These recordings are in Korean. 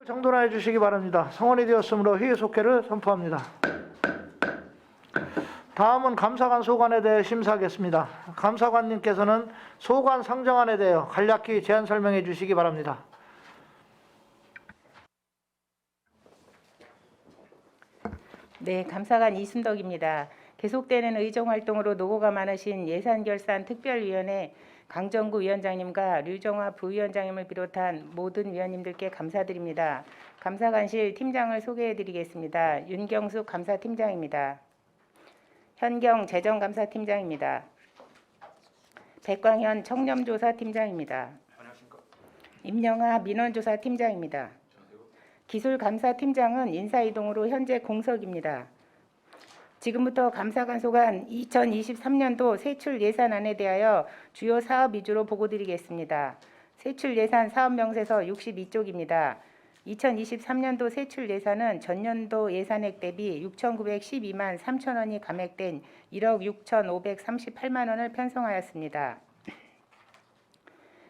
정돈해 주시기 바랍니다. 성원이 되었으므로 회의 속회를 선포합니다. 다음은 감사관 소관에 대해 심사하겠습니다. 감사관님께서는 소관 상정안에 대하여 간략히 제안 설명해 주시기 바랍니다. 네, 감사관 이순덕입니다. 계속되는 의정활동으로 노고가 많으신 예산결산특별위원회 강정구 위원장님과 류정화 부위원장님을 비롯한 모든 위원님들께 감사드립니다. 감사관실 팀장을 소개해드리겠습니다. 윤경숙 감사팀장입니다. 현경 재정감사팀장입니다. 백광현 청렴조사팀장입니다. 임영하 민원조사팀장입니다. 기술감사팀장은 인사이동으로 현재 공석입니다. 지금부터 감사관 소관 2023년도 세출 예산안에 대하여 주요 사업 위주로 보고드리겠습니다. 세출 예산 사업명세서 62쪽입니다. 2023년도 세출 예산은 전년도 예산액 대비 6,912만 3천 원이 감액된 1억 6,538만 원을 편성하였습니다.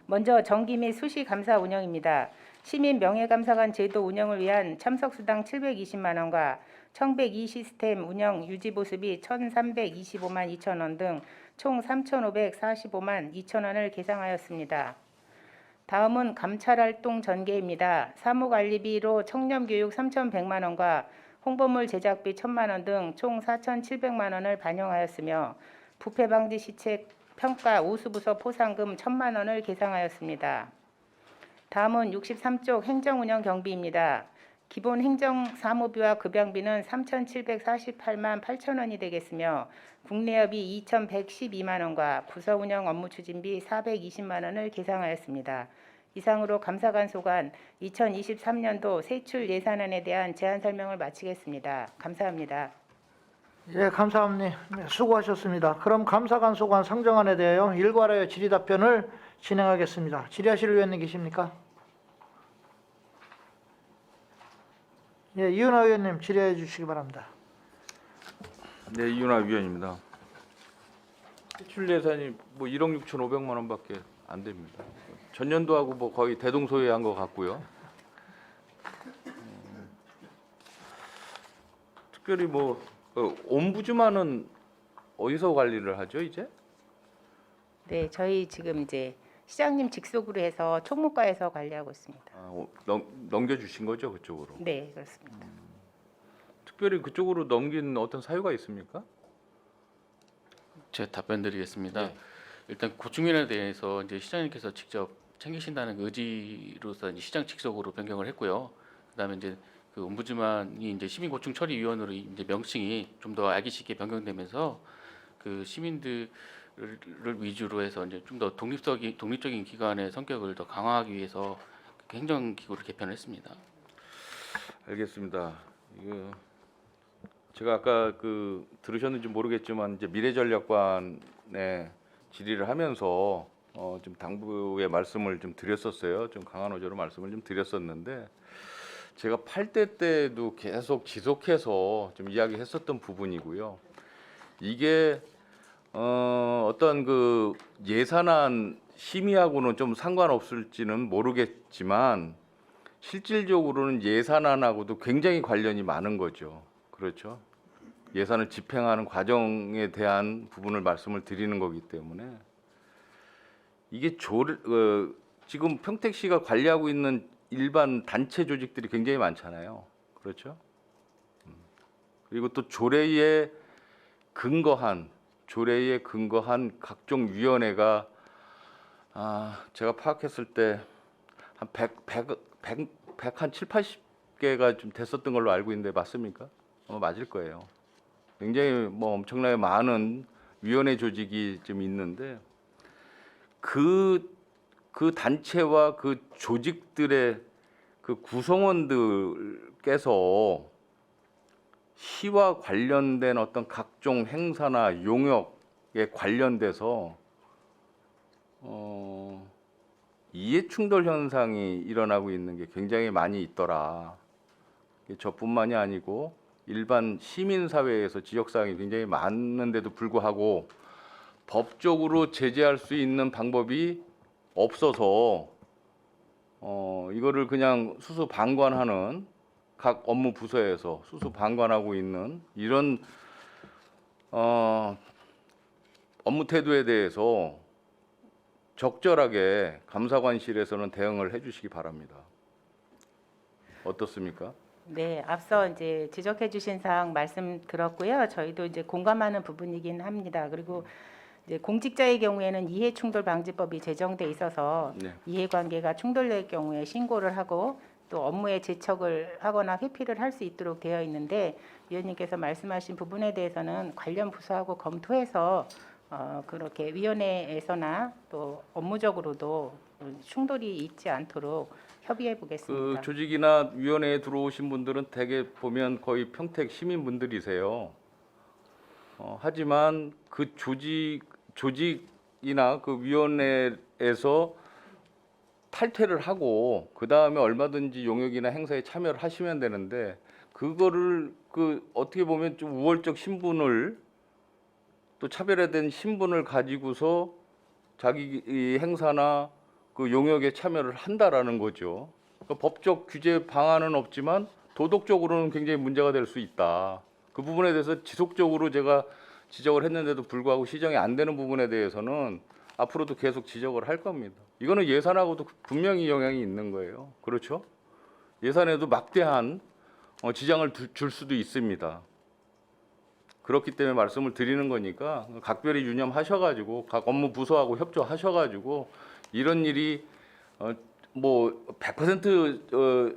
먼저 정기 및 수시 감사 운영입니다. 시민 명예감사관 제도 운영을 위한 참석수당 720만 원과 청백2 시스템 운영 유지 보수비 1,325만 2천 원 등 총 3,545만 2천 원을 계상하였습니다. 다음은 감찰활동 전개입니다. 사무관리비로 청렴교육 3,100만 원과 홍보물 제작비 1,000만 원 등 총 4,700만 원을 반영하였으며 부패방지 시책 평가 우수부서 포상금 1,000만 원을 계상하였습니다. 다음은 63쪽 행정운영 경비입니다. 기본 행정사무비와 급양비는 3,748만 8천 원이 되겠으며 국내여비 2,112만 원과 부서운영 업무추진비 420만 원을 계상하였습니다. 이상으로 감사관 소관 2023년도 세출 예산안에 대한 제안 설명을 마치겠습니다. 감사합니다. 예, 감사합니다. 네, 수고하셨습니다. 그럼 감사관 소관 상정안에 대하여 일괄하여 질의답변을 진행하겠습니다. 질의하실 의원님 계십니까? 예, 이윤하 의원님 질의해 주시기 바랍니다. 네, 이윤하 위원입니다. 세출 예산이 뭐 1억 6,500만 원밖에 안 됩니다. 전년도하고 뭐 거의 대동소이한 것 같고요. 특별히 뭐 옴부즈만은 어디서 관리를 하죠, 이제? 네, 저희 지금 이제 시장님 직속으로 해서 총무과에서 관리하고 있습니다. 넘겨주신 거죠, 그쪽으로? 네, 그렇습니다. 특별히 그쪽으로 넘긴 어떤 사유가 있습니까? 제가 답변드리겠습니다. 네. 일단 고충면에 대해서 이제 시장님께서 직접 챙기신다는 그 의지로서 이제 시장 직속으로 변경을 했고요. 그다음에 이제 그 옴부즈만이 이제 시민고충처리위원으로 이제 명칭이 좀 더 알기 쉽게 변경되면서 그 시민들을 위주로 해서 이제 좀 더 독립적인 기관의 성격을 더 강화하기 위해서 행정기구를 개편했습니다. 알겠습니다. 이거 제가 아까 그 들으셨는지 모르겠지만 이제 미래전략관에 질의를 하면서 좀 당부의 말씀을 좀 드렸었어요. 좀 강한 어조로 말씀을 좀 드렸었는데 제가 8대 때도 계속 지속해서 좀 이야기했었던 부분이고요. 이게 어떤 그 예산안 심의하고는 좀 상관없을지는 모르겠지만 실질적으로는 예산안하고도 굉장히 관련이 많은 거죠. 그렇죠. 예산을 집행하는 과정에 대한 부분을 말씀을 드리는 거기 때문에 이게 지금 평택시가 관리하고 있는 일반 단체 조직들이 굉장히 많잖아요. 그렇죠. 그리고 또 조례에 근거한 각종 위원회가 제가 파악했을 때 한 170-80개가 좀 됐었던 걸로 알고 있는데 맞습니까? 맞을 거예요. 굉장히 뭐 엄청나게 많은 위원회 조직이 좀 있는데 그 단체와 그 조직들의 그 구성원들께서 시와 관련된 어떤 각종 행사나 용역에 관련돼서 이해충돌 현상이 일어나고 있는 게 굉장히 많이 있더라. 저뿐만이 아니고 일반 시민사회에서 지적사항이 굉장히 많은데도 불구하고 법적으로 제재할 수 있는 방법이 없어서 이거를 그냥 수수 방관하는 각 업무 부서에서 수수 방관하고 있는 이런 업무 태도에 대해서 적절하게 감사관실에서는 대응을 해주시기 바랍니다. 어떻습니까? 네, 앞서 이제 지적해 주신 사항 말씀 들었고요. 저희도 이제 공감하는 부분이긴 합니다. 그리고 이제 공직자의 경우에는 이해충돌방지법이 제정돼 있어서 네. 이해관계가 충돌될 경우에 신고를 하고 또 업무에 제척을 하거나 회피를 할 수 있도록 되어 있는데 위원님께서 말씀하신 부분에 대해서는 관련 부서하고 검토해서 그렇게 위원회에서나 또 업무적으로도 충돌이 있지 않도록 협의해 그 보겠습니다. 조직이나 위원회에 들어오신 분들은 대개 보면 거의 평택 시민분들이세요. 하지만 그 조직이나 그 위원회에서 탈퇴를 하고 그 다음에 얼마든지 용역이나 행사에 참여를 하시면 되는데 그거를 그 어떻게 보면 좀 우월적 신분을 또 차별화된 신분을 가지고서 자기 이 행사나 그 용역에 참여를 한다라는 거죠. 그러니까 법적 규제 방안은 없지만 도덕적으로는 굉장히 문제가 될 수 있다. 그 부분에 대해서 지속적으로 제가 지적을 했는데도 불구하고 시정이 안 되는 부분에 대해서는 앞으로도 계속 지적을 할 겁니다. 이거는 예산하고도 분명히 영향이 있는 거예요. 그렇죠? 예산에도 막대한 지장을 줄 수도 있습니다. 그렇기 때문에 말씀을 드리는 거니까 각별히 유념하셔가지고 각 업무 부서하고 협조하셔가지고 이런 일이 뭐 100%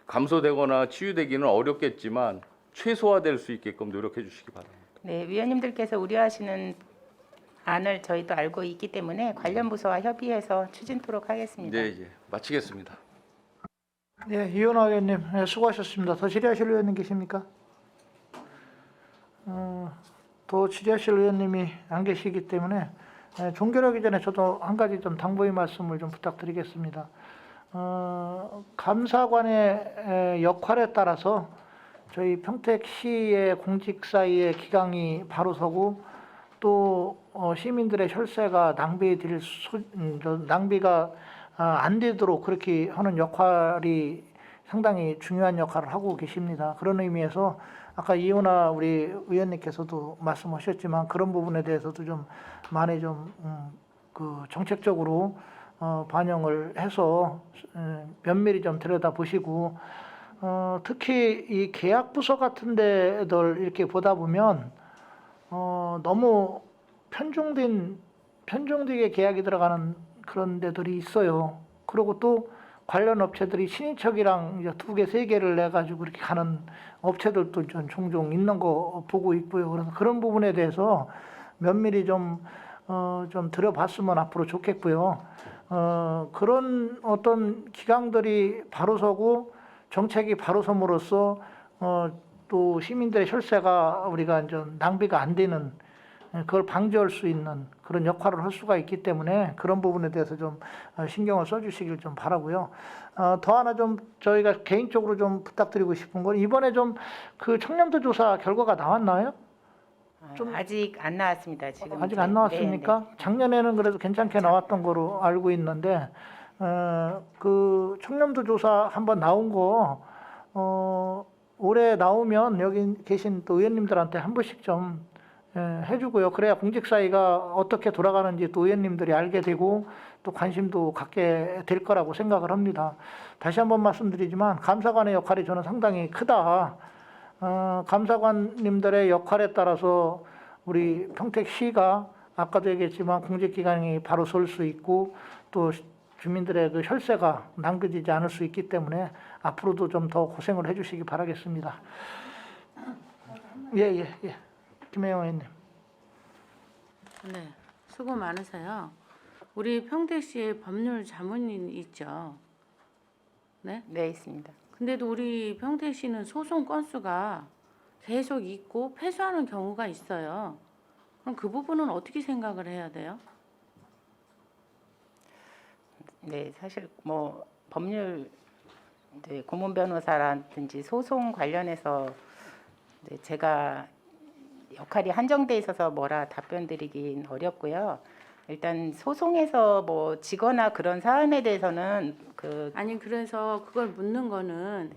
감소되거나 치유되기는 어렵겠지만 최소화될 수 있게끔 노력해 주시기 바랍니다. 네, 위원님들께서 우려하시는 안을 저희도 알고 있기 때문에 관련 부서와 협의해서 추진토록 하겠습니다. 네, 예, 마치겠습니다. 네, 이현화 의원님 네, 수고하셨습니다. 더 질의하실 의원님 계십니까? 더 질의하실 의원님이 안 계시기 때문에 종결하기 전에 저도 한 가지 좀 당부의 말씀을 좀 부탁드리겠습니다. 감사관의 역할에 따라서 저희 평택시의 공직사위의 기강이 바로 서고 또 시민들의 혈세가 낭비가 안 되도록 그렇게 하는 역할이 상당히 중요한 역할을 하고 계십니다. 그런 의미에서 아까 이혼아 우리 의원님께서도 말씀하셨지만 그런 부분에 대해서도 좀 많이 좀 그 정책적으로 반영을 해서 면밀히 좀 들여다 보시고 특히 이 계약 부서 같은 데들 이렇게 보다 보면 너무 편중되게 계약이 들어가는 그런 데들이 있어요. 그리고 또 관련 업체들이 친인척이랑 이제 2개, 3개를 내 가지고 이렇게 가는 업체들도 좀 종종 있는 거 보고 있고요. 그래서 그런 부분에 대해서 면밀히 좀 들어봤으면 앞으로 좋겠고요. 그런 어떤 기강들이 바로 서고 정책이 바로 섬으로써 또 시민들의 혈세가 우리가 이제 낭비가 안 되는 그걸 방지할 수 있는 그런 역할을 할 수가 있기 때문에 그런 부분에 대해서 좀 신경을 써주시길 좀 바라고요. 더 하나 좀 저희가 개인적으로 좀 부탁드리고 싶은 건 이번에 좀 그 청렴도 조사 결과가 나왔나요? 좀 아직 안 나왔습니다. 지금 아직 안 나왔습니까? 네, 네. 작년에는 그래도 괜찮게 나왔던 거로 알고 있는데 그 청렴도 조사 한번 나온 거 올해 나오면 여기 계신 또 의원님들한테 한 번씩 좀 해주고요. 그래야 공직사회가 어떻게 돌아가는지 또 의원님들이 알게 되고 또 관심도 갖게 될 거라고 생각을 합니다. 다시 한번 말씀드리지만 감사관의 역할이 저는 상당히 크다. 감사관님들의 역할에 따라서 우리 평택시가 아까도 얘기했지만 공직기관이 바로 설 수 있고 또 주민들의 그 혈세가 남겨지지 않을 수 있기 때문에 앞으로도 좀 더 고생을 해주시기 바라겠습니다. 예. 김혜영 의원님. 네, 수고 많으세요. 우리 평택시에 법률 자문인 있죠? 네? 네, 있습니다. 근데도 우리 평택시는 소송 건수가 계속 있고 패소하는 경우가 있어요. 그럼 그 부분은 어떻게 생각을 해야 돼요? 네, 사실 뭐 법률 이제 고문 변호사라든지 소송 관련해서 이제 제가 역할이 한정돼 있어서 뭐라 답변드리긴 어렵고요. 일단 소송에서 뭐 지거나 그런 사안에 대해서는 아니 그래서 그걸 묻는 거는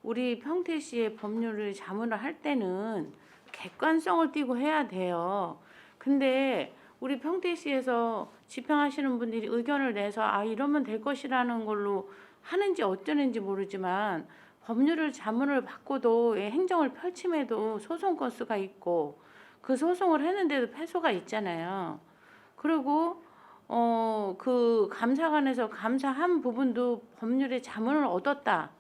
우리 평택시의 법률을 자문을 할 때는 객관성을 띠고 해야 돼요. 근데 우리 평택시에서 집행하시는 분들이 의견을 내서 아 이러면 될 것이라는 걸로 하는지 어쩌는지 모르지만 법률을 자문을 받고도 행정을 펼침에도 소송 건수가 있고 그 소송을 했는데도 패소가 있잖아요. 그리고 그 감사관에서 감사한 부분도 법률의 자문을 얻었다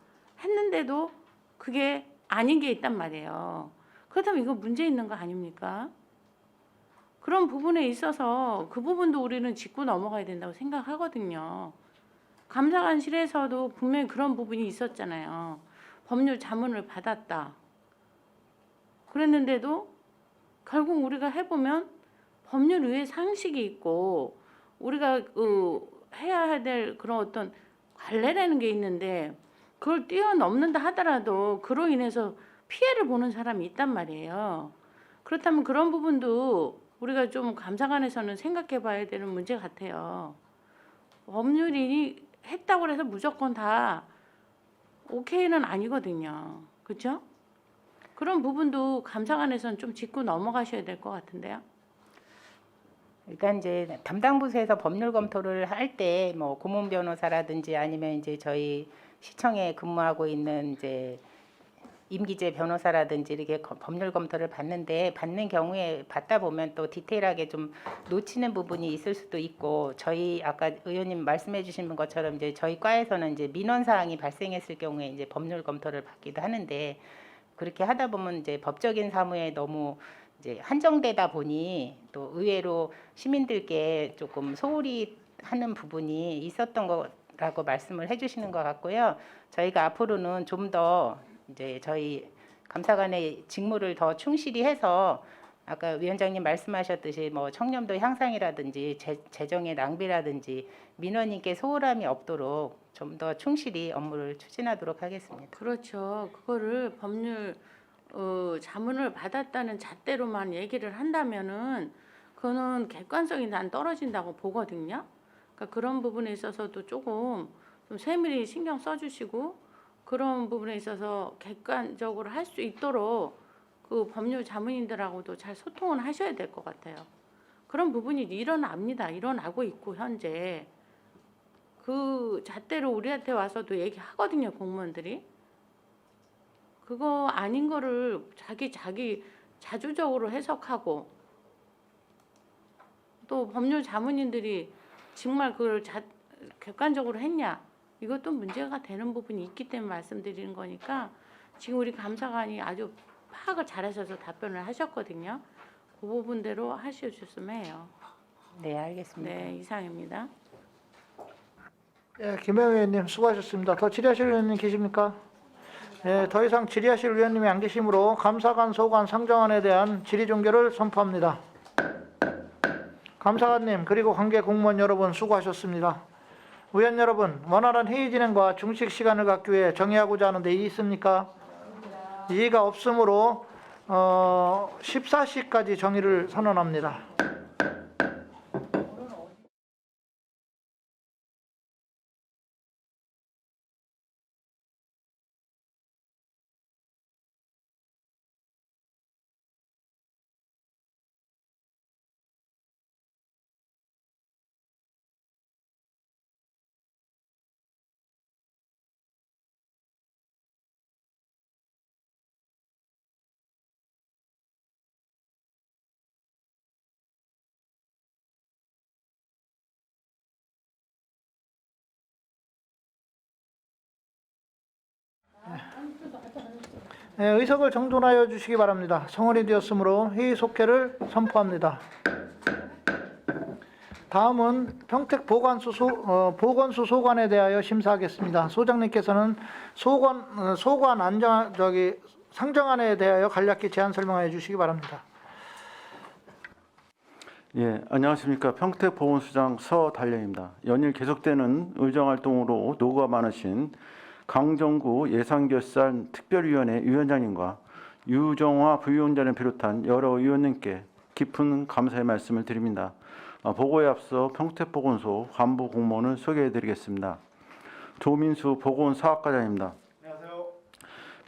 했는데도 그게 아닌 게 있단 말이에요. 그렇다면 이거 문제 있는 거 아닙니까? 그런 부분에 있어서 그 부분도 우리는 짚고 넘어가야 된다고 생각하거든요. 감사관실에서도 분명히 그런 부분이 있었잖아요. 법률 자문을 받았다. 그랬는데도 결국 우리가 해보면 법률 위에 상식이 있고 우리가 해야 될 그런 어떤 관례라는 게 있는데 그걸 뛰어넘는다 하더라도 그로 인해서 피해를 보는 사람이 있단 말이에요. 그렇다면 그런 부분도 우리가 좀 감사관에서는 생각해 봐야 되는 문제 같아요. 법률이 했다고 해서 무조건 다 오케이는 아니거든요. 그렇죠? 그런 부분도 감사관에서는 좀 짚고 넘어가셔야 될 것 같은데요. 일단 이제 담당 부서에서 법률 검토를 할 때 뭐 고문 변호사라든지 아니면 이제 저희 시청에 근무하고 있는 이제 임기재 변호사라든지 이렇게 법률 검토를 받는 경우에 받다 보면 또 디테일하게 좀 놓치는 부분이 있을 수도 있고 저희 아까 의원님 말씀해 주신 것처럼 이제 저희 과에서는 이제 민원 사항이 발생했을 경우에 이제 법률 검토를 받기도 하는데 그렇게 하다 보면 이제 법적인 사무에 너무 이제 한정되다 보니 또 의외로 시민들께 조금 소홀히 하는 부분이 있었던 거라고 말씀을 해주시는 것 같고요. 저희가 앞으로는 좀 더 이제 저희 감사관의 직무를 더 충실히 해서 아까 위원장님 말씀하셨듯이 뭐 청렴도 향상이라든지 재정의 낭비라든지 민원인께 소홀함이 없도록 좀 더 충실히 업무를 추진하도록 하겠습니다. 그렇죠. 그거를 법률 자문을 받았다는 잣대로만 얘기를 한다면은 그거는 객관성이 난 떨어진다고 보거든요. 그러니까 그런 부분에 있어서도 조금 좀 세밀히 신경 써주시고 그런 부분에 있어서 객관적으로 할 수 있도록 그 법률 자문인들하고도 잘 소통을 하셔야 될 것 같아요. 그런 부분이 일어납니다. 일어나고 있고 현재 그 잣대로 우리한테 와서도 얘기하거든요. 공무원들이. 그거 아닌 거를 자기 자주적으로 해석하고 또 법률 자문인들이 정말 그걸 객관적으로 했냐 이것도 문제가 되는 부분이 있기 때문에 말씀드리는 거니까 지금 우리 감사관이 아주 파악을 잘하셔서 답변을 하셨거든요. 그 부분대로 하셔주셨으면 해요. 네, 알겠습니다. 네, 이상입니다. 예, 김영 의원님 수고하셨습니다. 더 질의하실 의원님 계십니까? 예, 더 이상 질의하실 의원님이 안 계시므로 감사관 소관 상정안에 대한 질의 종결을 선포합니다. 감사관님 그리고 관계 공무원 여러분 수고하셨습니다. 의원 여러분 원활한 회의 진행과 중식 시간을 갖기 위해 정의하고자 하는 데 이의 있습니까? 이의가 없으므로 14시까지 정의를 선언합니다. 네, 의석을 정돈하여 주시기 바랍니다. 성원이 되었으므로 회의 속회를 선포합니다. 다음은 평택 보건수 소관에 대하여 심사하겠습니다. 소장님께서는 소관 상정안에 대하여 간략히 제안 설명해 주시기 바랍니다. 예, 안녕하십니까. 평택보건수장 서달령입니다. 연일 계속되는 의정활동으로 노고가 많으신 강정구 예산결산 특별위원회 위원장님과 유정화 부위원장을 비롯한 여러 의원님께 깊은 감사의 말씀을 드립니다. 보고에 앞서 평택보건소 간부 공무원을 소개해드리겠습니다. 조민수 보건사업과장입니다. 안녕하세요.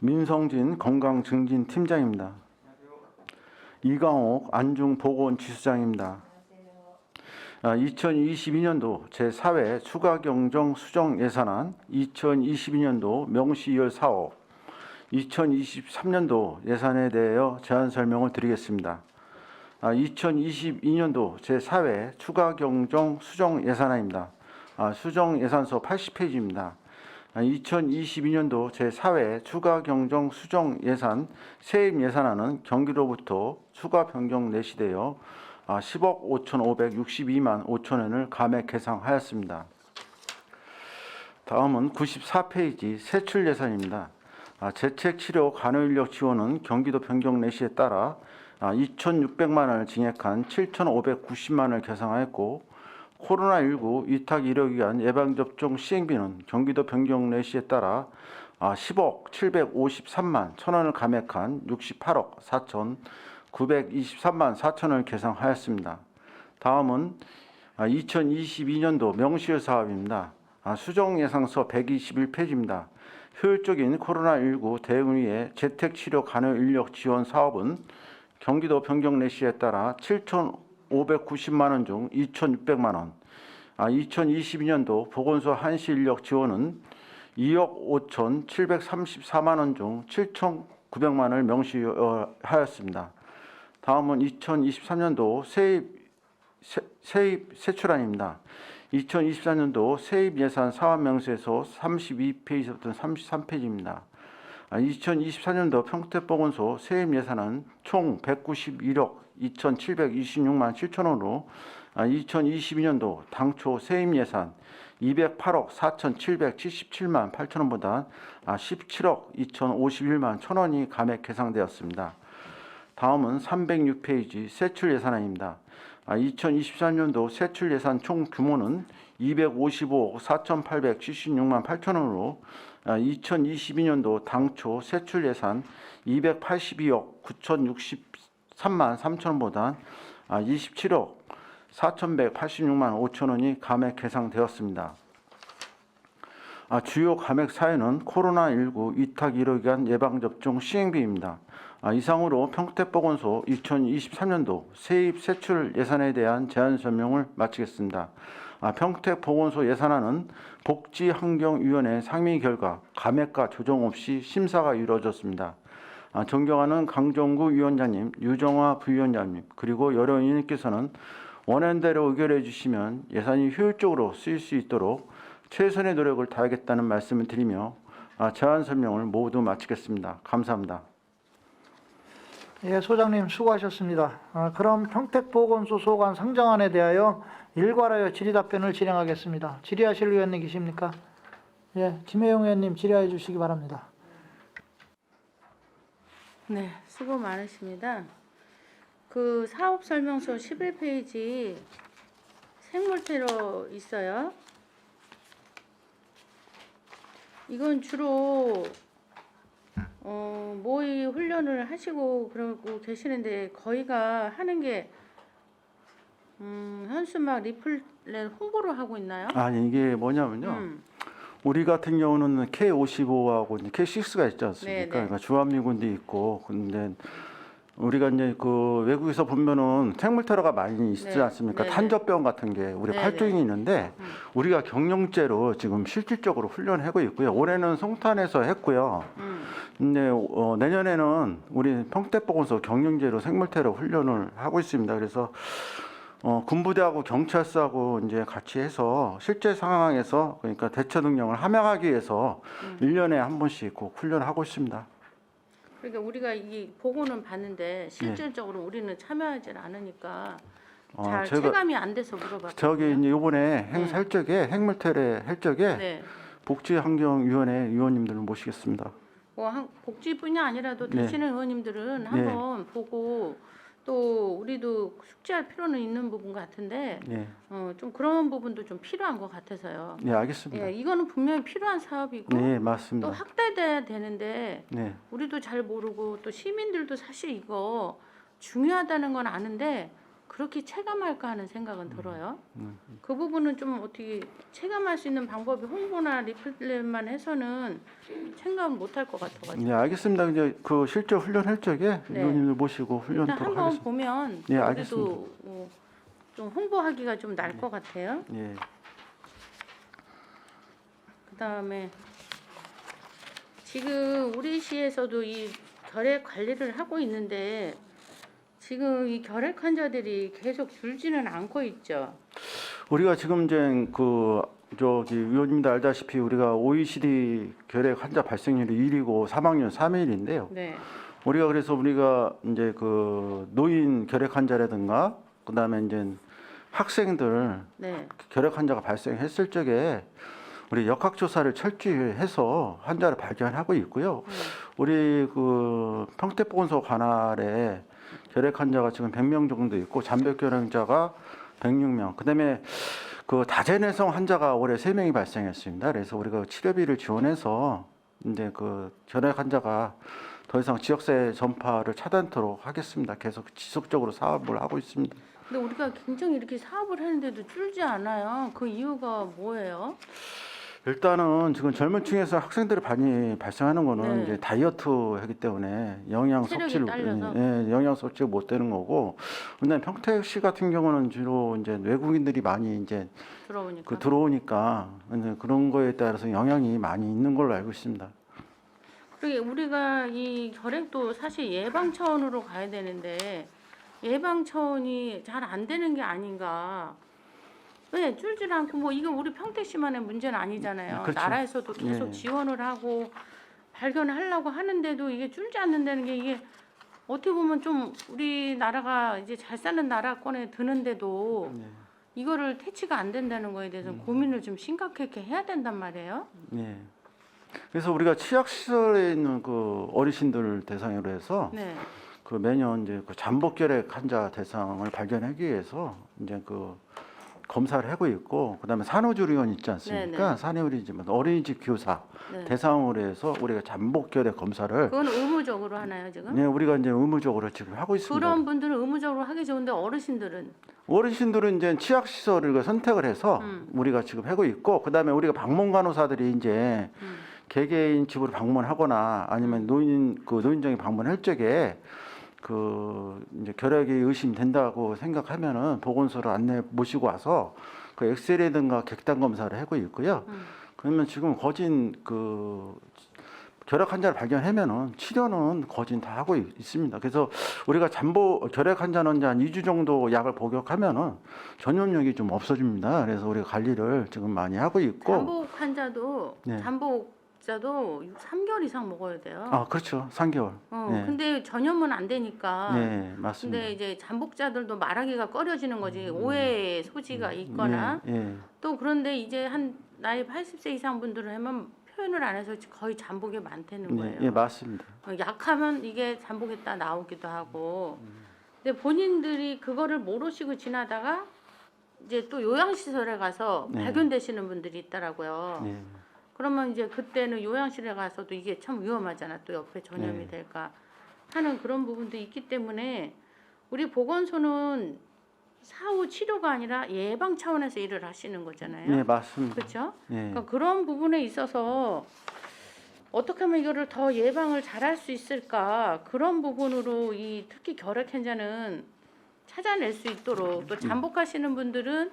민성진 건강증진팀장입니다. 이강옥 안중보건지수장입니다. 2022년도 제4회 추가경정 수정 예산안, 2022년도 명시이월 사업, 2023년도 예산에 대하여 제안 설명을 드리겠습니다. 2022년도 제4회 추가경정 수정 예산안입니다. 수정 예산서 80페이지입니다. 2022년도 제4회 추가경정 수정 예산 세입 예산안은 경기도부터 추가 변경 내시되어 10억 5,562만 5천 원을 감액 계상하였습니다. 다음은 94페이지 세출 예산입니다. 재택치료 간호인력 지원은 경기도 변경 내시에 따라 2,600만 원을 증액한 7,590만 원을 계상하였고, 코로나19 위탁 의료기관 예방접종 시행비는 경기도 변경 내시에 따라 10억 753만 1천 원을 감액한 68억 4,923만 4천 원을 계상하였습니다. 다음은 2022년도 명시일 사업입니다. 수정 예상서 121페이지입니다. 효율적인 코로나19 대응 위해 재택치료 간호 인력 지원 사업은 경기도 변경 내시에 따라 7,590만 원 중 2,600만 원, 2022년도 보건소 한시 인력 지원은 2억 5,734만 원 중 7,900만 원을 명시하였습니다. 다음은 2023년도 세입 세출안입니다. 2024년도 세입 예산 사업 명세서 32페이지부터 33페이지입니다. 2024년도 평택보건소 세입 예산은 총 191억 2,726만 7천 원으로 2022년도 당초 세입 예산 208억 4,777만 8천 원보다 17억 2,051만 1천 원이 감액 계상되었습니다. 다음은 306페이지 세출 예산안입니다. 2023년도 세출 예산 총 규모는 255억 4,876만 8천 원으로 2022년도 당초 세출 예산 282억 9,063만 3천 원보다 27억 4,186만 5천 원이 감액 계상되었습니다. 주요 감액 사유는 코로나19 위탁 의료기관 예방접종 시행비입니다. 이상으로 평택보건소 2023년도 세입 세출 예산에 대한 제안 설명을 마치겠습니다. 평택보건소 예산안은 복지환경위원회 상의 결과 감액과 조정 없이 심사가 이루어졌습니다. 존경하는 강정구 위원장님, 유정화 부위원장님, 그리고 여러 의원님께서는 원안대로 의결해 주시면 예산이 효율적으로 쓰일 수 있도록 최선의 노력을 다하겠다는 말씀을 드리며 제안 설명을 모두 마치겠습니다. 감사합니다. 예, 소장님 수고하셨습니다. 그럼 평택보건소 소관 상정안에 대하여 일괄하여 질의 답변을 진행하겠습니다. 질의하실 의원님 계십니까? 예, 김혜영 의원님 질의해 주시기 바랍니다. 네, 수고 많으십니다. 그 사업 설명서 11페이지 생물테러 있어요. 이건 주로 모의 훈련을 하시고 그러고 계시는데 거의가 하는 게 현수막 리플렛 홍보를 하고 있나요? 아니 이게 뭐냐면요. 우리 같은 경우는 K55하고 K6가 있지 않습니까? 네네. 그러니까 주한미군도 있고, 근데 우리가 이제 그 외국에서 보면은 생물테러가 많이 있지 네. 않습니까? 네네. 탄저병 같은 게 우리 네네. 8종이 있는데 우리가 경영제로 지금 실질적으로 훈련하고 있고요. 올해는 송탄에서 했고요. 근데 내년에는 우리 평택보건소 경영제로 생물테러 훈련을 하고 있습니다. 그래서 군부대하고 경찰서하고 이제 같이 해서 실제 상황에서 그러니까 대처 능력을 함양하기 위해서 1년에 한 번씩 꼭 훈련하고 있습니다. 그러니까 우리가 이 보고는 봤는데 실질적으로 우리는 참여하지 않으니까 잘 제가 체감이 안 돼서 물어봤거든요. 저기 이제 이번에 행사 할 적에 핵물테러 할 적에 네. 복지환경위원회 위원님들을 모시겠습니다. 복지뿐이 아니라도 네. 되시는 의원님들은 한번 보고 또 우리도 숙지할 필요는 있는 부분 같은데 네, 좀 그런 부분도 좀 필요한 것 같아서요. 네 알겠습니다. 예, 이거는 분명히 필요한 사업이고 네 또 맞습니다. 확대돼야 되는데 네, 우리도 잘 모르고 또 시민들도 사실 이거 중요하다는 건 아는데 그렇게 체감할까 하는 생각은 들어요. 그 부분은 좀 어떻게 체감할 수 있는 방법이 홍보나 리플렛만 해서는 체감 못할 것 같아가지고. 네, 알겠습니다. 이제 그 실제 훈련할 적에 네. 위원님들 모시고 일단 훈련토록 한번 하겠습니다. 보면 네, 그래도 좀 홍보하기가 좀 나을 것 같아요. 예. 그다음에 지금 우리 시에서도 이 결핵 관리를 하고 있는데 지금 이 결핵 환자들이 계속 줄지는 않고 있죠. 우리가 지금 이제 그 저기 위원님도 알다시피 우리가 OECD 결핵 환자 발생률이 1위고 사망률 3위인데요. 네. 우리가 그래서 우리가 이제 그 노인 결핵 환자라든가 그다음에 이제 학생들 네. 결핵 환자가 발생했을 적에 우리 역학조사를 철저히 해서 환자를 발견하고 있고요. 우리 그 평택보건소 관할에 결핵 환자가 지금 100명 정도 있고 잔벽결핵자가 106명. 그다음에 그 다재내성 환자가 올해 3명이 발생했습니다. 그래서 우리가 치료비를 지원해서 이제 그 결핵 환자가 더 이상 지역사회 전파를 차단토록 하겠습니다. 계속 지속적으로 사업을 하고 있습니다. 근데 우리가 굉장히 이렇게 사업을 하는데도 줄지 않아요. 그 이유가 뭐예요? 일단은 지금 젊은 층에서 학생들이 많이 발생하는 거는 네. 이제 다이어트 하기 때문에 영양 체력이 섭취를 딸려서? 영양 섭취가 못 되는 거고. 근데 평택시 같은 경우는 주로 이제 외국인들이 많이 이제 들어오니까. 들어오니까 이제 그런 거에 따라서 영향이 많이 있는 걸로 알고 있습니다. 그러게 우리가 이 결핵도 사실 예방 차원으로 가야 되는데 예방 차원이 잘 안 되는 게 아닌가. 왜 줄질 않고 뭐 이건 우리 평택시만의 문제는 아니잖아요. 그렇죠. 나라에서도 계속 예. 지원을 하고 발견을 하려고 하는데도 이게 줄지 않는다는 게 이게 어떻게 보면 좀 우리나라가 이제 잘 사는 나라권에 드는데도 이거를 퇴치가 안 된다는 거에 대해서 고민을 좀 심각하게 해야 된단 말이에요. 예. 그래서 우리가 치약 시설에 있는 그 어르신들 대상으로 해서 네. 그 매년 이제 그 잠복결핵 환자 대상을 발견하기 위해서 이제 그 검사를 하고 있고 그다음에 산후조리원 있지 않습니까? 네네. 산후조리원 어린이집 교사 네. 대상으로 해서 우리가 잠복결핵 검사를 그건 의무적으로 하나요 지금? 네, 우리가 이제 의무적으로 지금 하고 있습니다. 그런 분들은 의무적으로 하기 좋은데 어르신들은 어르신들은 이제 치약 시설을 선택을 해서 우리가 지금 하고 있고 그다음에 우리가 방문 간호사들이 이제 개개인 집으로 방문하거나 아니면 노인정에 방문할 적에 그 이제 결핵이 의심된다고 생각하면은 보건소로 안내 모시고 와서 그 엑스레이든가 객단 검사를 하고 있고요. 그러면 지금 거진 그 결핵 환자를 발견하면은 치료는 거진 다 하고 있습니다. 그래서 우리가 결핵 환자는 이제 한 2주 정도 약을 복용하면은 전염력이 좀 없어집니다. 그래서 우리가 관리를 지금 많이 하고 있고. 잠복 환자도 네. 잠복자도 3개월 이상 먹어야 돼요. 아, 그렇죠. 3개월. 네. 근데 전염은 안 되니까. 네, 맞습니다. 근데 이제 잠복자들도 말하기가 꺼려지는 거지. 오해의 소지가 있거나 예. 또 그런데 이제 한 나이 80세 이상 분들은 하면 표현을 안 해서 거의 잠복이 많다는 네, 거예요. 예, 맞습니다. 약하면 이게 잠복했다 나오기도 하고. 근데 본인들이 그거를 모르시고 지나다가 이제 또 요양시설에 가서 네. 발견되시는 분들이 있더라고요. 네. 그러면 이제 그때는 요양실에 가서도 이게 참 위험하잖아. 또 옆에 전염이 네. 될까 하는 그런 부분도 있기 때문에 우리 보건소는 사후 치료가 아니라 예방 차원에서 일을 하시는 거잖아요. 네, 맞습니다. 그렇죠? 네. 그러니까 그런 부분에 있어서 어떻게 하면 이거를 더 예방을 잘할 수 있을까 그런 부분으로 이 특히 결핵 환자는 찾아낼 수 있도록 또 잠복하시는 분들은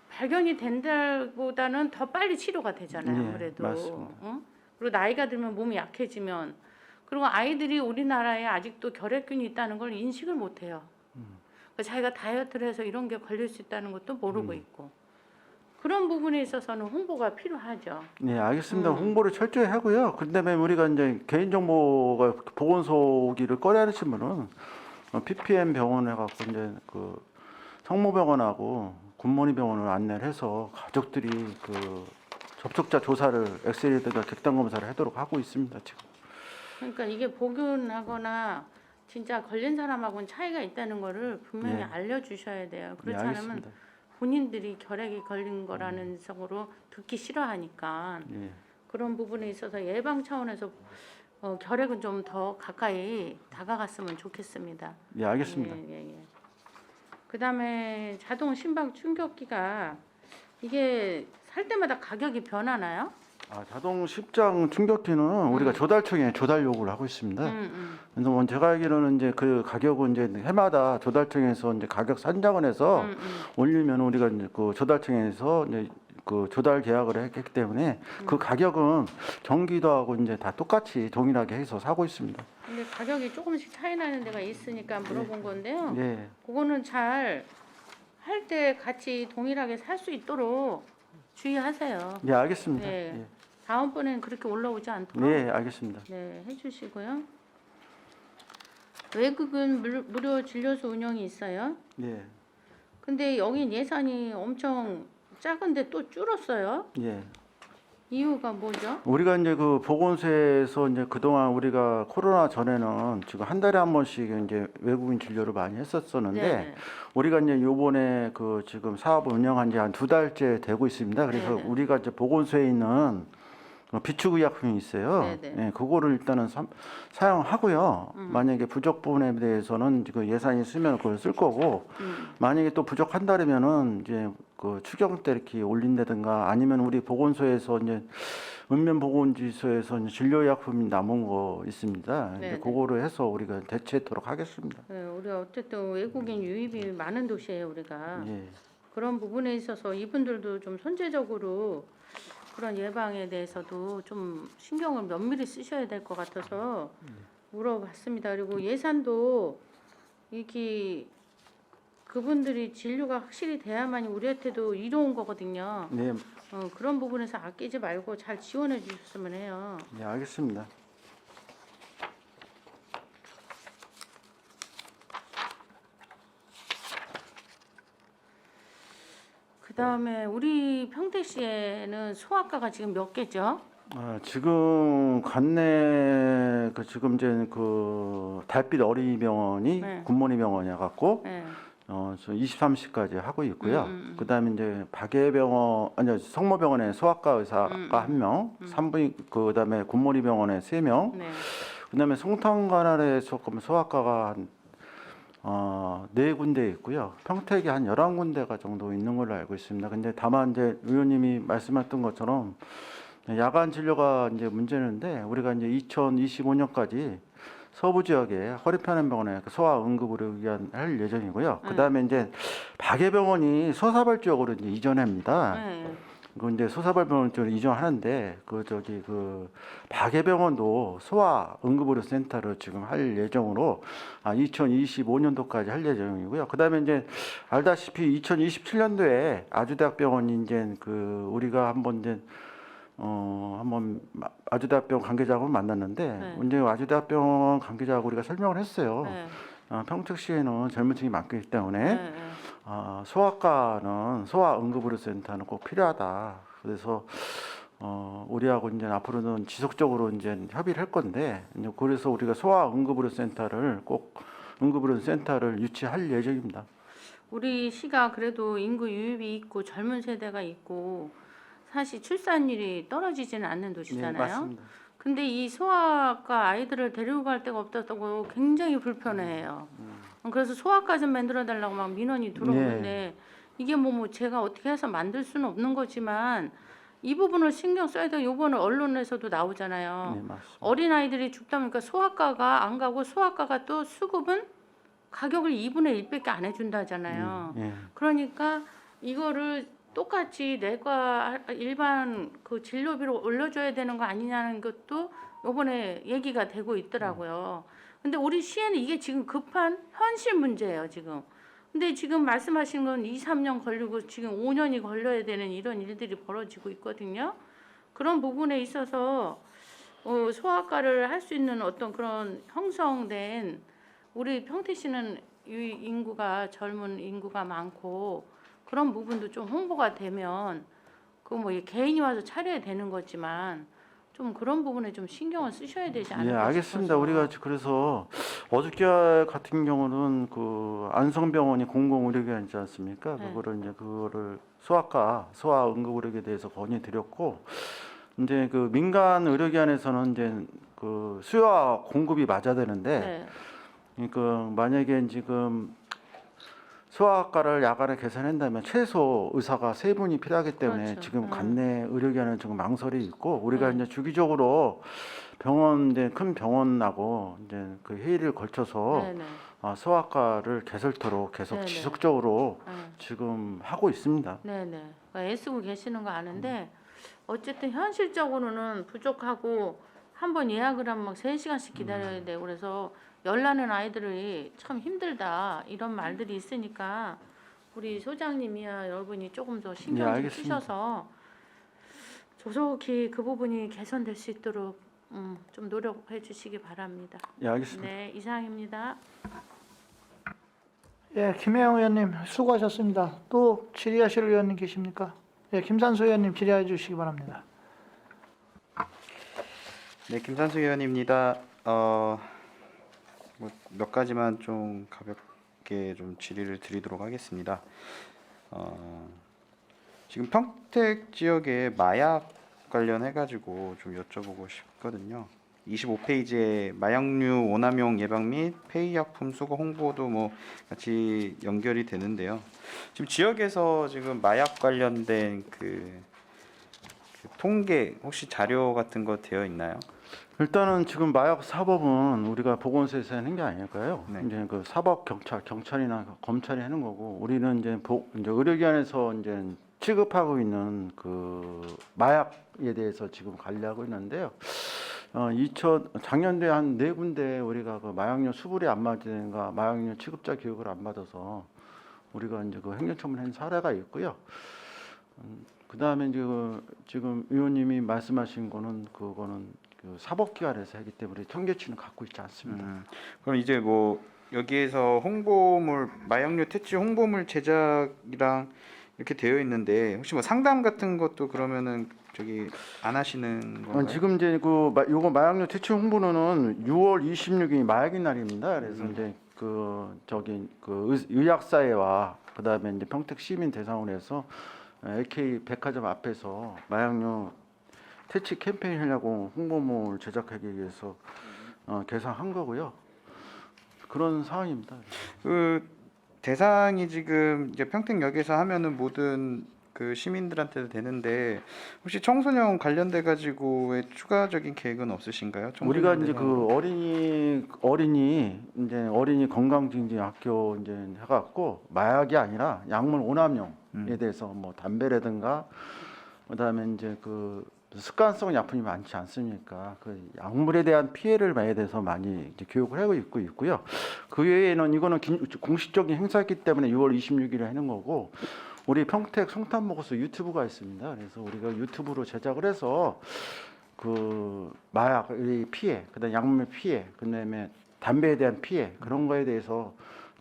발견이 된다보다는 더 빨리 치료가 되잖아요. 네, 그래도 맞습니다. 응? 그리고 나이가 들면 몸이 약해지면 그리고 아이들이 우리나라에 아직도 결핵균이 있다는 걸 인식을 못해요. 그러니까 자기가 다이어트를 해서 이런 게 걸릴 수 있다는 것도 모르고 있고 그런 부분에 있어서는 홍보가 필요하죠. 네, 알겠습니다. 홍보를 철저히 하고요. 그다음에 우리가 이제 개인정보가 보건소 오기를 꺼려하시는 분은 PPM 병원에 갖고 이제 그 성모병원하고 굿모닝 병원을 안내를 해서 가족들이 그 접촉자 조사를 엑스레이든가 객단 검사를 하도록 하고 있습니다. 지금. 그러니까 이게 복균하거나 진짜 걸린 사람하고는 차이가 있다는 거를 분명히 네. 알려주셔야 돼요. 네, 그렇지 않으면 알겠습니다. 본인들이 결핵이 걸린 거라는 식으로 듣기 싫어하니까 예. 그런 부분에 있어서 예방 차원에서 결핵은 좀 더 가까이 다가갔으면 좋겠습니다. 예, 알겠습니다. 예, 예, 예. 그다음에 자동 심박 충격기가 이게 살 때마다 가격이 변하나요? 자동 십장 충격기는 우리가 조달청에 조달 요구를 하고 있습니다. 그래서 뭐 제가 알기로는 이제 그 가격은 이제 해마다 조달청에서 이제 가격 산정을 해서 올리면 우리가 이제 그 조달청에서 이제 그 조달 계약을 했기 때문에 그 가격은 경기도하고 이제 다 똑같이 동일하게 해서 사고 있습니다. 근데 가격이 조금씩 차이 나는 데가 있으니까 물어본 건데요. 네, 그거는 잘 할 때 같이 동일하게 살 수 있도록 주의하세요. 네 알겠습니다. 네. 다음번에는 그렇게 올라오지 않도록 네, 알겠습니다. 네, 해주시고요. 외국은 무료 진료소 운영이 있어요. 네, 근데 여긴 예산이 엄청 작은데 또 줄었어요. 예. 이유가 뭐죠? 우리가 이제 그 보건소에서 이제 그동안 우리가 코로나 전에는 지금 한 달에 한 번씩 이제 외국인 진료를 많이 했었었는데 네. 우리가 이제 요번에 그 지금 사업을 운영한 지 한 2달째 되고 있습니다. 그래서 네네. 우리가 이제 보건소에 있는 비축의약품이 있어요. 네네. 예, 그거를 일단은 사용하고요. 만약에 부족 부분에 대해서는 그 예산이 있으면 그걸 쓸 거고 만약에 또 부족한다면은 이제 그 추경 때 이렇게 올린다든가 아니면 우리 보건소에서 이제 읍면보건지소에서 이제 진료의약품이 남은 거 있습니다. 이제 네네. 그거를 해서 우리가 대체하도록 하겠습니다. 네, 우리가 어쨌든 외국인 유입이 많은 도시예요, 우리가. 예. 그런 부분에 있어서 이분들도 좀 선제적으로 그런 예방에 대해서도 좀 신경을 면밀히 쓰셔야 될 것 같아서 물어봤습니다. 그리고 예산도 이게 그분들이 진료가 확실히 돼야만이 우리한테도 이로운 거거든요. 네, 그런 부분에서 아끼지 말고 잘 지원해 주셨으면 해요. 네, 알겠습니다. 그다음에 우리 평택시에는 소아과가 지금 몇 개죠? 지금 관내 그 지금 이제 그 달빛 어린이병원이 네. 굿모닝 병원이어 갖고 네. 저 23시까지 하고 있고요. 음. 그다음에 이제 박예병원 아니요 성모병원에 소아과 의사가 한 명, 산부인 그다음에 굿모닝 병원에 3명, 네. 그다음에 송탄관할에 조금 소아과가 한 4군데 있고요. 평택에 한 11군데가 정도 있는 걸로 알고 있습니다. 근데 다만 이제 의원님이 말씀하셨던 것처럼 야간 진료가 이제 문제인데 우리가 이제 2025년까지 서부 지역에 허리편한 병원에 소아 응급을 위한 할 예정이고요. 그다음에 이제 박예병원이 소사발 지역으로 이제 이전합니다. 네. 그 이제 소사발 병원 쪽으로 이전하는데 그 박예병원도 소아 응급의료 센터를 지금 할 예정으로 2025년도까지 할 예정이고요. 그다음에 이제 알다시피 2027년도에 아주대학병원이 이제 그 우리가 한번 이제 한번 아주대학병원 관계자하고 만났는데 네. 이제 아주대학병원 관계자하고 우리가 설명을 했어요. 네. 평택시에는 젊은층이 많기 때문에 네. 소아과는 소아 응급의료센터는 꼭 필요하다. 그래서 우리하고 이제 앞으로는 지속적으로 이제 협의를 할 건데 이제 그래서 우리가 소아 응급의료센터를 꼭 응급의료센터를 유치할 예정입니다. 우리 시가 그래도 인구 유입이 있고 젊은 세대가 있고 사실 출산율이 떨어지지는 않는 도시잖아요. 네, 맞습니다. 근데 이 소아과 아이들을 데리고 갈 데가 없다고 굉장히 불편해해요. 그래서 소아과 좀 만들어 달라고 막 민원이 들어오는데 이게 뭐 제가 어떻게 해서 만들 수는 없는 거지만 이 부분을 신경 써야 돼요. 이번에 언론에서도 나오잖아요. 네, 맞습니다. 어린 아이들이 죽다 보니까 소아과가 안 가고 소아과가 또 수급은 가격을 2분의 1밖에 안 해준다잖아요. 예. 그러니까 이거를 똑같이 내과 일반 그 진료비로 올려줘야 되는 거 아니냐는 것도 요번에 얘기가 되고 있더라고요. 근데 우리 시에는 이게 지금 급한 현실 문제예요, 지금. 근데 지금 말씀하신 건 2, 3년 걸리고 지금 5년이 걸려야 되는 이런 일들이 벌어지고 있거든요. 그런 부분에 있어서 소아과를 할 수 있는 어떤 그런 형성된 우리 평택시는 인구가 젊은 인구가 많고 그런 부분도 좀 홍보가 되면 그 뭐 개인이 와서 차려야 되는 거지만 좀 그런 부분에 좀 신경을 쓰셔야 되지 않을까 예, 알겠습니다. 싶어서. 우리가 그래서 어저께 같은 경우는 그 안성병원이 공공의료기관 있지 않습니까? 네. 그거를 소아과 소아 응급의료기에 대해서 건의 드렸고 이제 그 민간 의료기관에서는 이제 그 수요와 공급이 맞아야 되는데 네. 그러니까 만약에 지금 소아과를 야간에 개설한다면 최소 의사가 3분이 필요하기 때문에 그렇죠. 지금 관내 의료기관은 좀 망설이 있고 우리가 네. 이제 주기적으로 병원 이제 큰 병원하고 이제 그 회의를 걸쳐서 네네. 소아과를 개설토록 계속 네네. 지속적으로 네. 지금 하고 있습니다. 네네. 그러니까 애쓰고 계시는 거 아는데 어쨌든 현실적으로는 부족하고 한 번 예약을 하면 막 3시간씩 기다려야 되고 그래서 열나는 아이들이 참 힘들다 이런 말들이 있으니까 우리 소장님이야 여러분이 조금 더 신경 좀 알겠습니다. 쓰셔서 조속히 그 부분이 개선될 수 있도록 좀 노력해 주시기 바랍니다. 예, 알겠습니다. 네, 이상입니다. 예, 김혜영 의원님 수고하셨습니다. 또 질의하실 의원님 계십니까? 예, 김산수 의원님 질의해 주시기 바랍니다. 네, 김산수 의원입니다. 몇 가지만 좀 가볍게 좀 질의를 드리도록 하겠습니다. 지금 평택 지역에 마약 관련해 가지고 좀 여쭤보고 싶거든요. 25페이지에 마약류 오남용 예방 및 폐의약품 수거 홍보도 뭐 같이 연결이 되는데요. 지금 지역에서 지금 마약 관련된 그 통계 혹시 자료 같은 거 되어 있나요? 일단은 지금 마약 사법은 우리가 보건소에서 하는 게 아닐까요? 네. 이제 그 사법 경찰이나 검찰이 하는 거고 우리는 이제 의료기관에서 이제 취급하고 있는 그 마약에 대해서 지금 관리하고 있는데요. 작년도에 한 4군데 우리가 그 마약류 수불이 안 맞는가 마약류 취급자 교육을 안 받아서 우리가 이제 그 행정처분한 사례가 있고요. 그다음에 이제 지금 의원님이 말씀하신 거는 그거는 그 사법기관에서 하기 때문에 통계치는 갖고 있지 않습니다. 그럼 이제 뭐 여기에서 홍보물 마약류 퇴치 홍보물 제작이랑 이렇게 되어 있는데 혹시 뭐 상담 같은 것도 그러면은 저기 안 하시는 건가요? 지금 이제 요거 마약류 퇴치 홍보는 6월 26일이 마약의 날입니다. 그래서 이제 의학사회와 그다음에 이제 평택 시민 대상으로 해서 LK 백화점 앞에서 마약류 퇴치 캠페인 하려고 홍보물 제작하기 위해서 개설한 거고요. 그런 상황입니다. 그 대상이 지금 이제 평택역에서 하면은 모든 그 시민들한테도 되는데 혹시 청소년 관련돼 가지고의 추가적인 계획은 없으신가요? 우리가 청소년 이제 대상으로. 그 어린이 건강증진 학교 이제 해갖고 마약이 아니라 약물 오남용에 대해서 뭐 담배라든가 그다음에 이제 그 습관성 약품이 많지 않습니까? 그 약물에 대한 피해를 봐야 돼서 많이 이제 교육을 하고 있고요. 그 외에는 이거는 공식적인 행사이기 때문에 6월 26일에 하는 거고 우리 평택 송탄목에서 유튜브가 있습니다. 그래서 우리가 유튜브로 제작을 해서 그 마약의 피해, 그다음에 약물 피해, 그다음에 담배에 대한 피해 그런 거에 대해서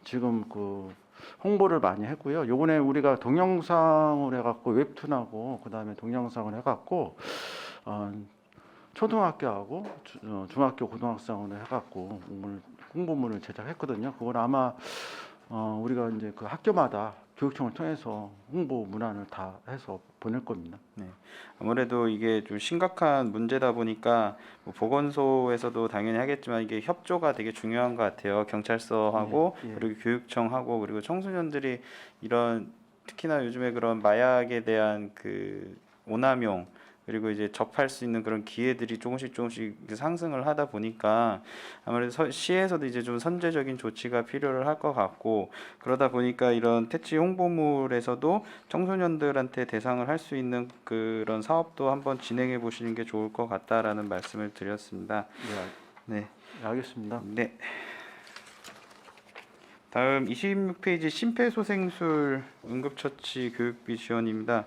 지금 그 홍보를 많이 했고요. 요번에 우리가 동영상을 해갖고 웹툰하고 그다음에 동영상을 해갖고 초등학교하고 중학교 고등학생으로 해갖고 홍보물을 제작했거든요. 그건 아마 우리가 이제 그 학교마다 교육청을 통해서 홍보 문안을 다 해서 보낼 겁니다. 네. 아무래도 이게 좀 심각한 문제다 보니까 뭐 보건소에서도 당연히 하겠지만 이게 협조가 되게 중요한 것 같아요. 경찰서하고 예, 예. 그리고 교육청하고 그리고 청소년들이 이런 특히나 요즘에 그런 마약에 대한 그 오남용 그리고 이제 접할 수 있는 그런 기회들이 조금씩 상승을 하다 보니까 아무래도 시에서도 이제 좀 선제적인 조치가 필요를 할 것 같고 그러다 보니까 이런 퇴치 홍보물에서도 청소년들한테 대상을 할 수 있는 그런 사업도 한번 진행해 보시는 게 좋을 것 같다라는 말씀을 드렸습니다. 네. 알겠습니다. 네. 다음 26페이지 심폐소생술 응급처치 교육비 지원입니다.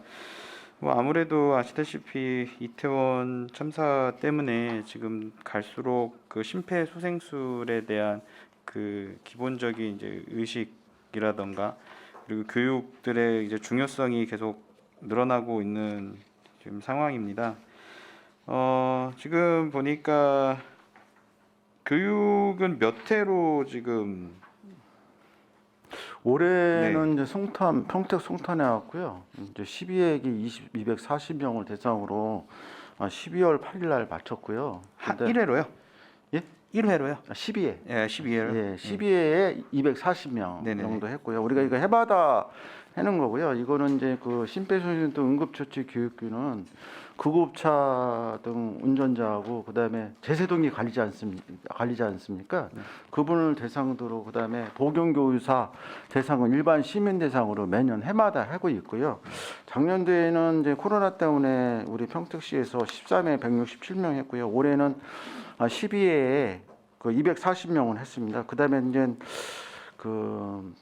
뭐 아무래도 아시다시피 이태원 참사 때문에 지금 갈수록 그 심폐소생술에 대한 그 기본적인 이제 의식이라던가 그리고 교육들의 이제 중요성이 계속 늘어나고 있는 지금 상황입니다. 지금 보니까 교육은 몇 회로 지금 올해는 이제 평택 송탄에 왔고요. 이제 12회기 240명을 대상으로 12월 8일 날 마쳤고요. 한 근데 1회로요? 예? 1회로요? 12회. 예, 12회로. 예, 12회에 240명 네네. 정도 했고요. 우리가 이거 해마다 해는 거고요. 이거는 이제 그 심폐소생술 응급처치 교육규는 구급차 등 운전자하고 그다음에 제세동기 관리지 않습니까? 그분을 대상으로 그다음에 보건교사 대상은 일반 시민 대상으로 매년 해마다 하고 있고요. 작년도에는 이제 코로나 때문에 우리 평택시에서 13회 167명 했고요. 올해는 12회에 그 240명을 했습니다. 그다음에 이제 그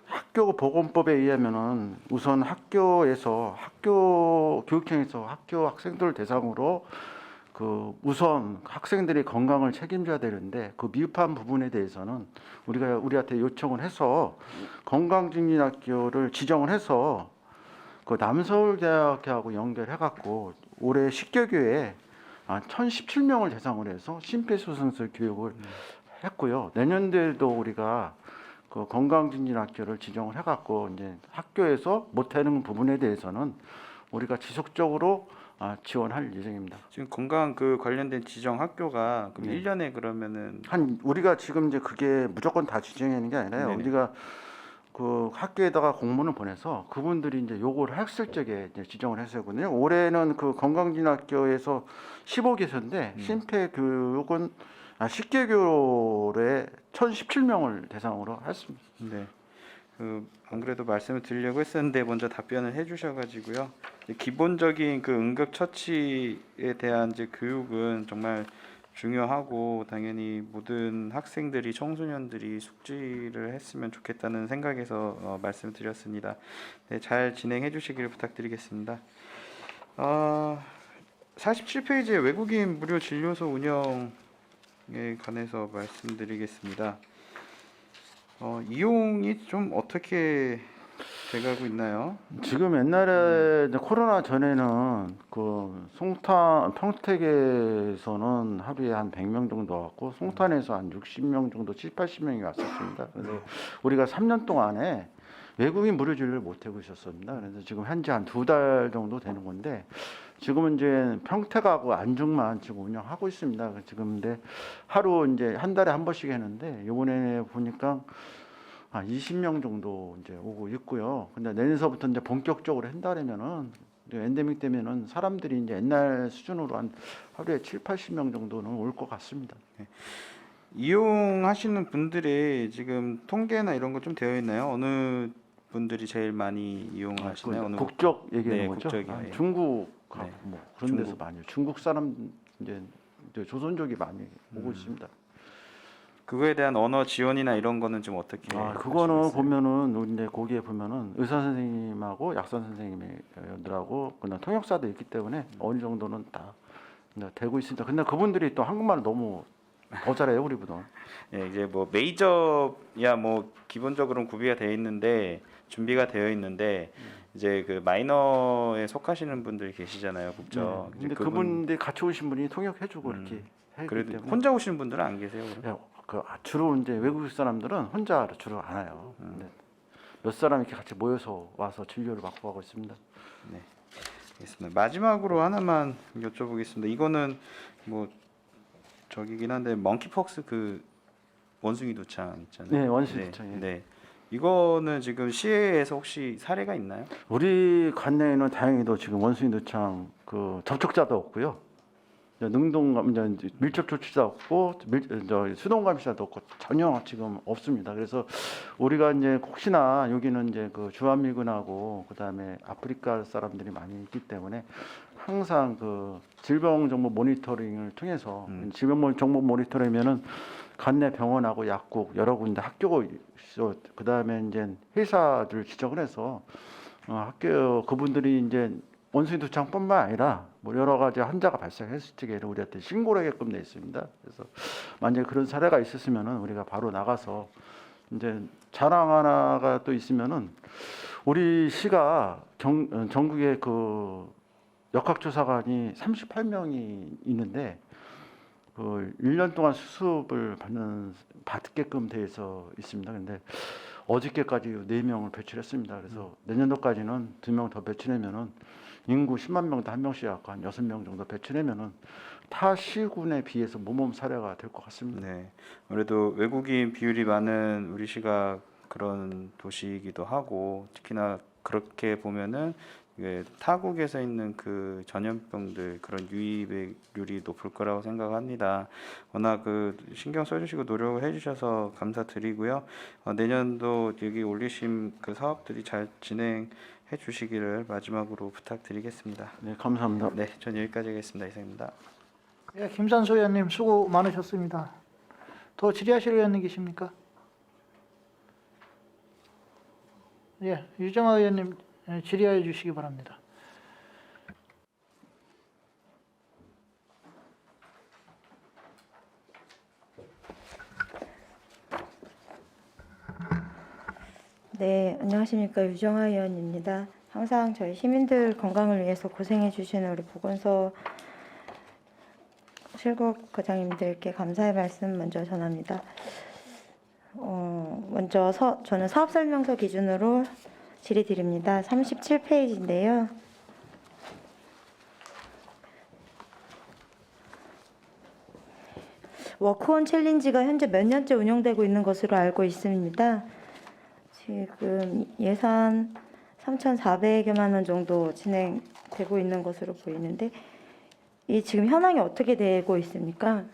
학교 보건법에 의하면은 우선 학교에서 학교 교육청에서 학교 학생들 대상으로 그 우선 학생들의 건강을 책임져야 되는데 그 미흡한 부분에 대해서는 우리가 우리한테 요청을 해서 건강증진학교를 지정을 해서 그 남서울대학교하고 연결해 갖고 올해 식교교에 1,017명을 대상으로 해서 심폐소생술 교육을 했고요. 내년도에도 우리가 그 건강증진학교를 지정을 해갖고 이제 학교에서 못하는 부분에 대해서는 우리가 지속적으로 지원할 예정입니다. 지금 건강 그 관련된 지정 학교가 그럼 네. 1년에 그러면은 우리가 지금 이제 그게 무조건 다 지정하는 게 아니라요. 네네. 우리가 그 학교에다가 공문을 보내서 그분들이 이제 요구를 했을 적에 이제 지정을 했었거든요. 올해는 그 건강진학교에서 15개소인데 심폐교육은 식계교로에 1,017명을 대상으로 했습니다. 네. 그 안 그래도 말씀을 드리려고 했었는데 먼저 답변을 해주셔가지고요. 기본적인 그 응급 처치에 대한 이제 교육은 정말 중요하고 당연히 모든 학생들이 청소년들이 숙지를 했으면 좋겠다는 생각에서 말씀을 드렸습니다. 네, 잘 진행해 주시기를 부탁드리겠습니다. 47페이지에 외국인 무료 진료소 운영에 관해서 말씀드리겠습니다. 이용이 좀 어떻게 돼가고 있나요? 지금 옛날에 이제 코로나 전에는 그 평택에서는 하루에 한 100명 정도 왔고 송탄에서 한 60명 정도, 7, 80명이 왔었습니다. 그래서 우리가 3년 동안에 외국인 무료 진료를 못 하고 있었습니다. 그래서 지금 현재 한 2달 정도 되는 건데 지금은 이제 평택하고 안중만 지금 운영하고 있습니다. 지금 근데 하루 이제 한 달에 한 번씩 했는데 이번에 보니까 20명 정도 이제 오고 있고요. 근데 내년서부터 이제 본격적으로 한다면은 엔데믹 되면은 사람들이 이제 옛날 수준으로 한 하루에 7, 80명 정도는 올 것 같습니다. 이용하시는 분들의 지금 통계나 이런 거 좀 되어 있나요? 어느 분들이 제일 많이 이용하시나요? 어느 국적 얘기하는 네, 거죠? 국적이요, 예. 중국 네, 뭐 그런 중국. 데서 많이 중국 사람 이제 조선족이 많이 오고 있습니다. 그거에 대한 언어 지원이나 이런 거는 좀 어떻게? 그거는 하시겠어요? 보면은 이제 거기에 보면은 의사 선생님하고 약사 선생님들하고 그다음 통역사도 있기 때문에 어느 정도는 다 이제 되고 있습니다. 근데 그분들이 또 한국말을 너무 더 잘해요 우리보다. 예, 이제 뭐 메이저야 뭐 기본적으로는 구비가 되어 있는데 준비가 되어 있는데 이제 그 마이너에 속하시는 분들이 계시잖아요, 국적. 이제 근데 그분들이 같이 오신 분이 통역해주고 이렇게 하기 그래도 때문에 혼자 오시는 분들은 안 계세요, 그럼? 주로 이제 외국 사람들은 혼자 주로 안 와요. 근데 몇 사람 이렇게 같이 모여서 와서 진료를 받고 가고 있습니다. 알겠습니다. 마지막으로 하나만 여쭤보겠습니다. 이거는 뭐 저기긴 한데 멍키폭스 그 원숭이 두창 있잖아요. 네, 원숭이 두창, 예. 네. 이거는 지금 시에서 혹시 사례가 있나요? 우리 관내에는 다행히도 지금 원숭이 두창 그 접촉자도 없고요. 능동감 이제 밀접 조치도 없고 수동 감시자도 없고 전혀 지금 없습니다. 그래서 우리가 이제 혹시나 여기는 이제 그 주한미군하고 그다음에 아프리카 사람들이 많이 있기 때문에 항상 그 질병 정보 모니터링을 통해서 질병 정보 모니터링이면은 관내 병원하고 약국 여러 군데 학교 그다음에 이제 회사들 지정을 해서 학교 그분들이 이제 원숭이 두창뿐만 아니라 뭐 여러 가지 환자가 발생했을 적에는 우리한테 신고를 하게끔 돼 있습니다. 그래서 만약에 그런 사례가 있었으면은 우리가 바로 나가서 이제 자랑 하나가 또 있으면은 우리 시가 전국에 그 역학조사관이 38명이 있는데 그 1년 동안 수습을 받게끔 돼 있어 있습니다. 근데 어저께까지 4명을 배출했습니다. 그래서 내년도까지는 2명 더 배출하면은 인구 10만 명당 한 명씩 약간 6명 정도 배출하면은 타 시군에 비해서 모범 사례가 될 것 같습니다. 네. 아무래도 외국인 비율이 많은 우리 시가 그런 도시이기도 하고 특히나 그렇게 보면은 이게 타국에서 있는 그 전염병들 그런 유입률이 높을 거라고 생각합니다. 워낙 그 신경 써주시고 노력을 해주셔서 감사드리고요. 내년도 여기 올리신 그 사업들이 잘 진행해 주시기를 마지막으로 부탁드리겠습니다. 네, 감사합니다. 네, 전 여기까지 하겠습니다. 이상입니다. 예, 김산소 의원님 수고 많으셨습니다. 더 질의하실 의원님 계십니까? 예, 유정아 의원님 질의해 주시기 바랍니다. 네, 안녕하십니까. 유정아 의원입니다. 항상 저희 시민들 건강을 위해서 고생해 주시는 우리 보건소 실국 과장님들께 감사의 말씀 먼저 전합니다. 먼저 저는 사업설명서 기준으로 질의드립니다. 37페이지인데요. 워크온 챌린지가 현재 몇 년째 운영되고 있는 것으로 알고 있습니다. 지금 예산 3,400여만 원 정도 진행되고 있는 것으로 보이는데 이 지금 현황이 어떻게 되고 있습니까?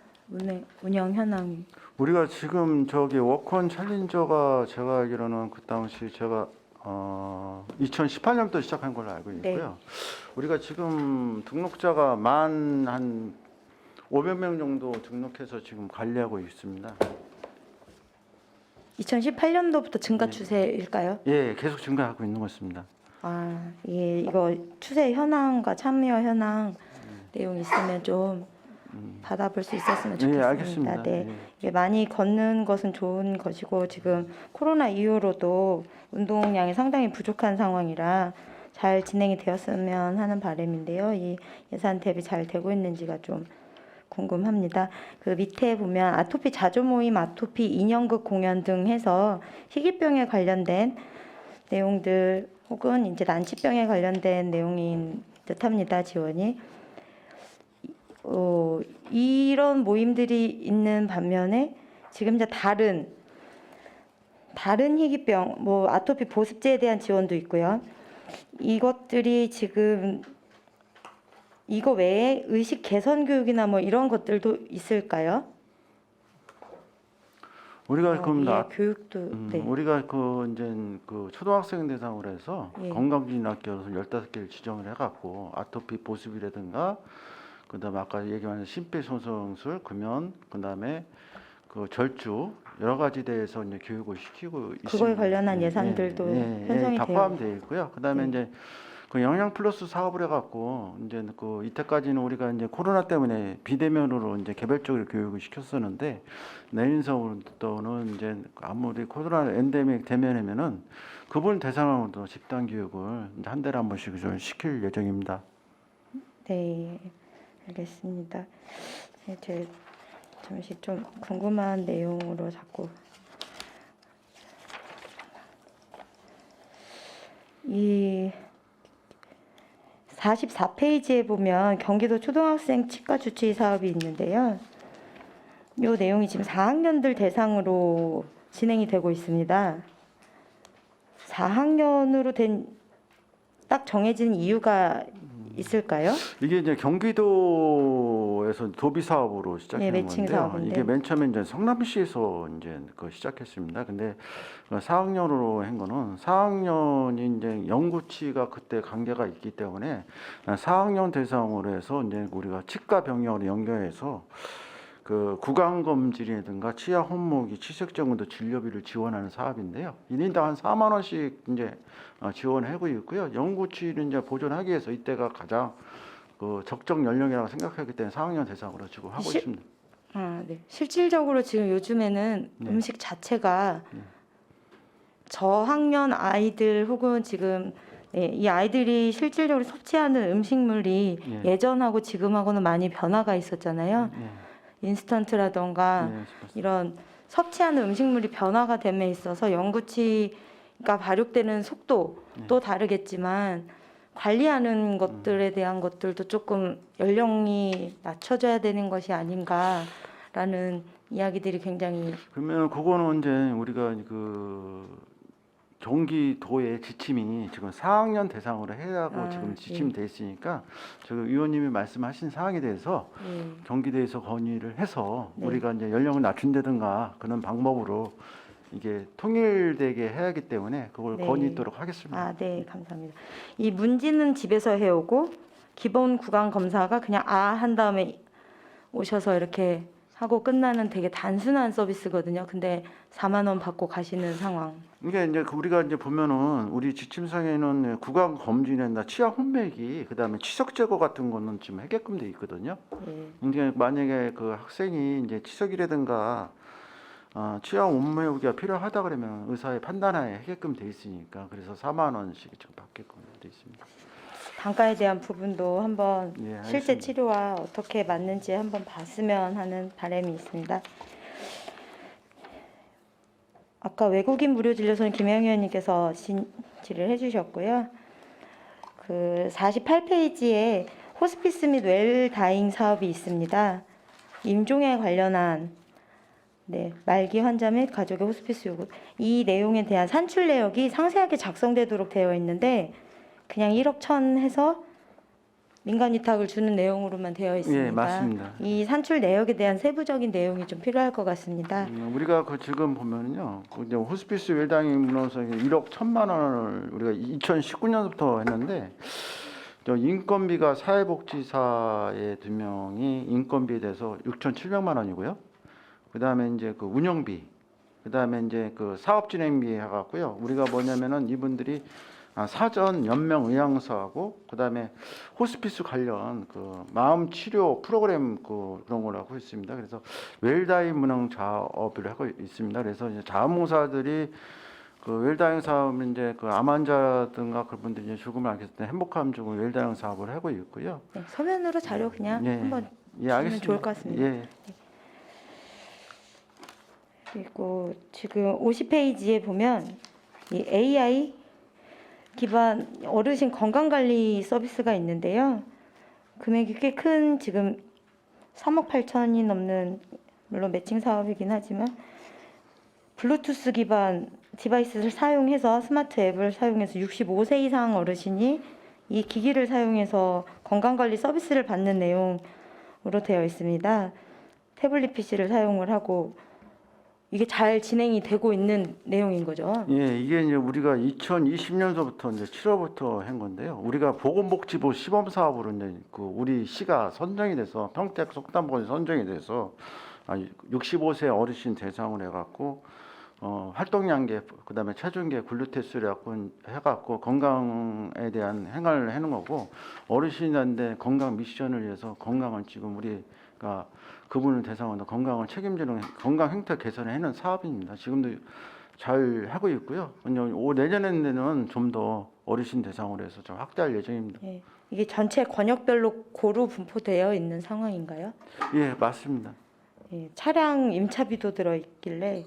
운영 현황이. 우리가 지금 저기 워크온 챌린저가 제가 알기로는 그 당시 제가 2018년부터 시작한 걸로 알고 있고요. 우리가 지금 등록자가 한 500명 정도 등록해서 지금 관리하고 있습니다. 2018년도부터 증가 추세일까요? 예, 계속 증가하고 있는 것 같습니다. 아, 예, 이거 추세 현황과 참여 현황 내용 있으면 좀 받아볼 수 있었으면 예, 좋겠습니다. 알겠습니다. 네, 예. 이게 많이 걷는 것은 좋은 것이고 지금 코로나 이후로도 운동량이 상당히 부족한 상황이라 잘 진행이 되었으면 하는 바람인데요. 이 예산 대비 잘 되고 있는지가 좀 궁금합니다. 그 밑에 보면 아토피 자조 모임, 아토피 인형극 공연 등 해서 희귀병에 관련된 내용들 혹은 이제 난치병에 관련된 내용인 듯합니다. 지원이. 이런 모임들이 있는 반면에 지금 이제 다른 희귀병, 뭐 아토피 보습제에 대한 지원도 있고요. 이것들이 지금 이거 외에 의식 개선 교육이나 뭐 이런 것들도 있을까요? 우리가 그럼 예, 교육도 네. 우리가 그 이제 그 초등학생 대상으로 해서 예. 건강진학교에서 15개를 지정을 해갖고 아토피 보습이라든가 그다음에 아까 얘기한 심폐소생술, 금연, 그다음에 그 절주 여러 가지 대해서 이제 교육을 시키고 있습니다. 그거에 관련한 예산들도 편성이 다 되어 포함되어 있고요. 그다음에 네. 이제 그 영양 플러스 사업을 해갖고 이제 그 이때까지는 우리가 이제 코로나 때문에 비대면으로 이제 개별적으로 교육을 시켰었는데 내년서부터는 이제 아무리 코로나 엔데믹 대면이면은 그분 대상으로도 집단 교육을 이제 한 달에 한 번씩 좀 시킬 예정입니다. 네, 알겠습니다. 제 잠시 좀 궁금한 내용으로 자꾸 이 44페이지에 보면 경기도 초등학생 치과 주치의 사업이 있는데요. 이 내용이 지금 4학년들 대상으로 진행이 되고 있습니다. 4학년으로 된 딱 정해진 이유가 있을까요? 이게 이제 경기도에서 도비 사업으로 시작한 매칭 건데요. 사업인데. 이게 맨 처음에 이제 성남시에서 이제 그 시작했습니다. 근데 4학년으로 한 거는 4학년이 이제 영구치가 그때 관계가 있기 때문에 4학년 대상으로 해서 이제 우리가 치과 병역으로 연결해서 그 구강검진이라든가 치아 혼모기, 치색정원도 진료비를 지원하는 사업인데요. 1인당 한 4만 원씩 이제 지원하고 있고요. 영구치를 이제 보존하기 위해서 이때가 가장 그 적정 연령이라고 생각하기 때문에 4학년 대상으로 지금 하고 있습니다. 아, 네. 실질적으로 지금 요즘에는 네. 음식 자체가 저학년 아이들 혹은 지금 이 아이들이 실질적으로 섭취하는 음식물이 예. 예전하고 지금하고는 많이 변화가 있었잖아요. 인스턴트라던가 맞습니다. 이런 섭취하는 음식물이 변화가 됨에 있어서 영구치가 발육되는 속도도 다르겠지만 관리하는 것들에 대한 것들도 조금 연령이 낮춰져야 되는 것이 아닌가라는 이야기들이 굉장히 그러면 그거는 이제 우리가 그 경기도의 지침이 지금 4학년 대상으로 해라고 지금 지침이 돼 있으니까 지금 의원님이 말씀하신 사항에 대해서 경기도에서 건의를 해서 네. 우리가 이제 연령을 낮춘다든가 그런 방법으로 이게 통일되게 해야 하기 때문에 그걸 네. 건의하도록 하겠습니다. 아, 네, 감사합니다. 이 문지는 집에서 해오고 기본 구강 검사가 그냥 한 다음에 오셔서 이렇게 하고 끝나는 되게 단순한 서비스거든요. 근데 4만 원 받고 가시는 상황. 이게 이제 우리가 이제 보면은 우리 지침상에는 구강 검진이나 치아 혼맥이 그다음에 치석 제거 같은 거는 지금 하게끔 돼 있거든요. 예. 이제 만약에 그 학생이 이제 치석이라든가 치아 온매우기가 필요하다 그러면 의사의 판단하에 하게끔 돼 있으니까 그래서 4만 원씩 지금 받게끔 돼 있습니다. 단가에 대한 부분도 한번 예, 실제 알겠습니다. 치료와 어떻게 맞는지 한번 봤으면 하는 바람이 있습니다. 아까 외국인 무료 진료소는 김영 의원님께서 질의를 해주셨고요. 그 48페이지에 호스피스 및 웰다잉 사업이 있습니다. 임종에 관련한 말기 환자 및 가족의 호스피스 요구. 이 내용에 대한 산출 내역이 상세하게 작성되도록 되어 있는데 그냥 1억 1천 해서 민간 위탁을 주는 내용으로만 되어 있습니다. 예, 맞습니다. 이 산출 내역에 대한 세부적인 내용이 좀 필요할 것 같습니다. 우리가 그 지금 보면은요, 그 이제 호스피스 웰다잉 문호서 1억 1천만 원을 우리가 2019년부터 했는데 인건비가 사회복지사의 2명이 인건비에 대해서 6,700만 원이고요. 그다음에 이제 그 운영비, 그다음에 이제 그 사업 진행비 해갖고요. 우리가 뭐냐면은 이분들이 사전 연명 의향서하고 그다음에 호스피스 관련 그 마음 치료 프로그램 그런 걸 하고 있습니다. 그래서 웰다잉 문항 사업을 하고 있습니다. 그래서 이제 자원봉사들이 그 웰다잉 사업은 이제 그 암 환자든가 그런 분들이 이제 죽음을 안겼을 때 행복함 주고 웰다잉 사업을 하고 있고요. 네, 서면으로 자료 그냥 예, 한번 예, 주시면 알겠습니다. 좋을 것 같습니다. 예. 그리고 지금 50페이지에 보면 이 AI 기반 어르신 건강관리 서비스가 있는데요. 금액이 꽤 큰 지금 3억 8천이 넘는 물론 매칭 사업이긴 하지만 블루투스 기반 디바이스를 사용해서 스마트 앱을 사용해서 65세 이상 어르신이 이 기기를 사용해서 건강관리 서비스를 받는 내용으로 되어 있습니다. 태블릿 PC를 사용을 하고 이게 잘 진행이 되고 있는 내용인 거죠. 예, 이게 이제 우리가 2020년서부터 이제 7월부터 한 건데요. 우리가 보건복지부 시범 사업으로 이제 그 우리 시가 선정이 돼서 평택 속담본이 선정이 돼서 65세 어르신 대상으로 해갖고 활동량계 그다음에 체중계 글루테스를 해갖고 건강에 대한 행을 하는 거고 어르신한테 건강 미션을 위해서 건강을 지금 우리가 그분을 대상으로 건강을 책임지는 건강 행태 개선을 하는 사업입니다. 지금도 잘 하고 있고요. 내년에는 좀 더 어르신 대상으로 해서 좀 확대할 예정입니다. 예, 이게 전체 권역별로 고루 분포되어 있는 상황인가요? 예, 맞습니다. 예, 차량 임차비도 들어있길래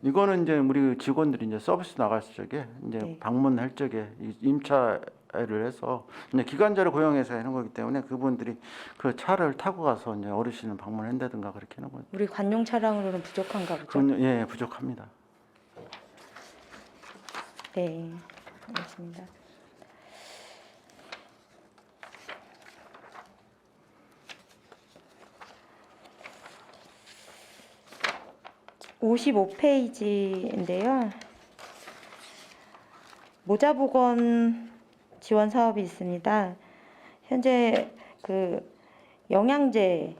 이거는 이제 우리 직원들이 이제 서비스 나갈 적에 이제 네. 방문할 적에 임차를 해서 이제 기관자를 고용해서 하는 거기 때문에 그분들이 그 차를 타고 가서 이제 어르신을 방문한다든가 그렇게 하는 거죠. 우리 관용 차량으로는 부족한가 보죠. 그건 예, 부족합니다. 네, 알겠습니다. (55페이지인데요) 모자보건 지원 사업이 있습니다. 현재 그 영양제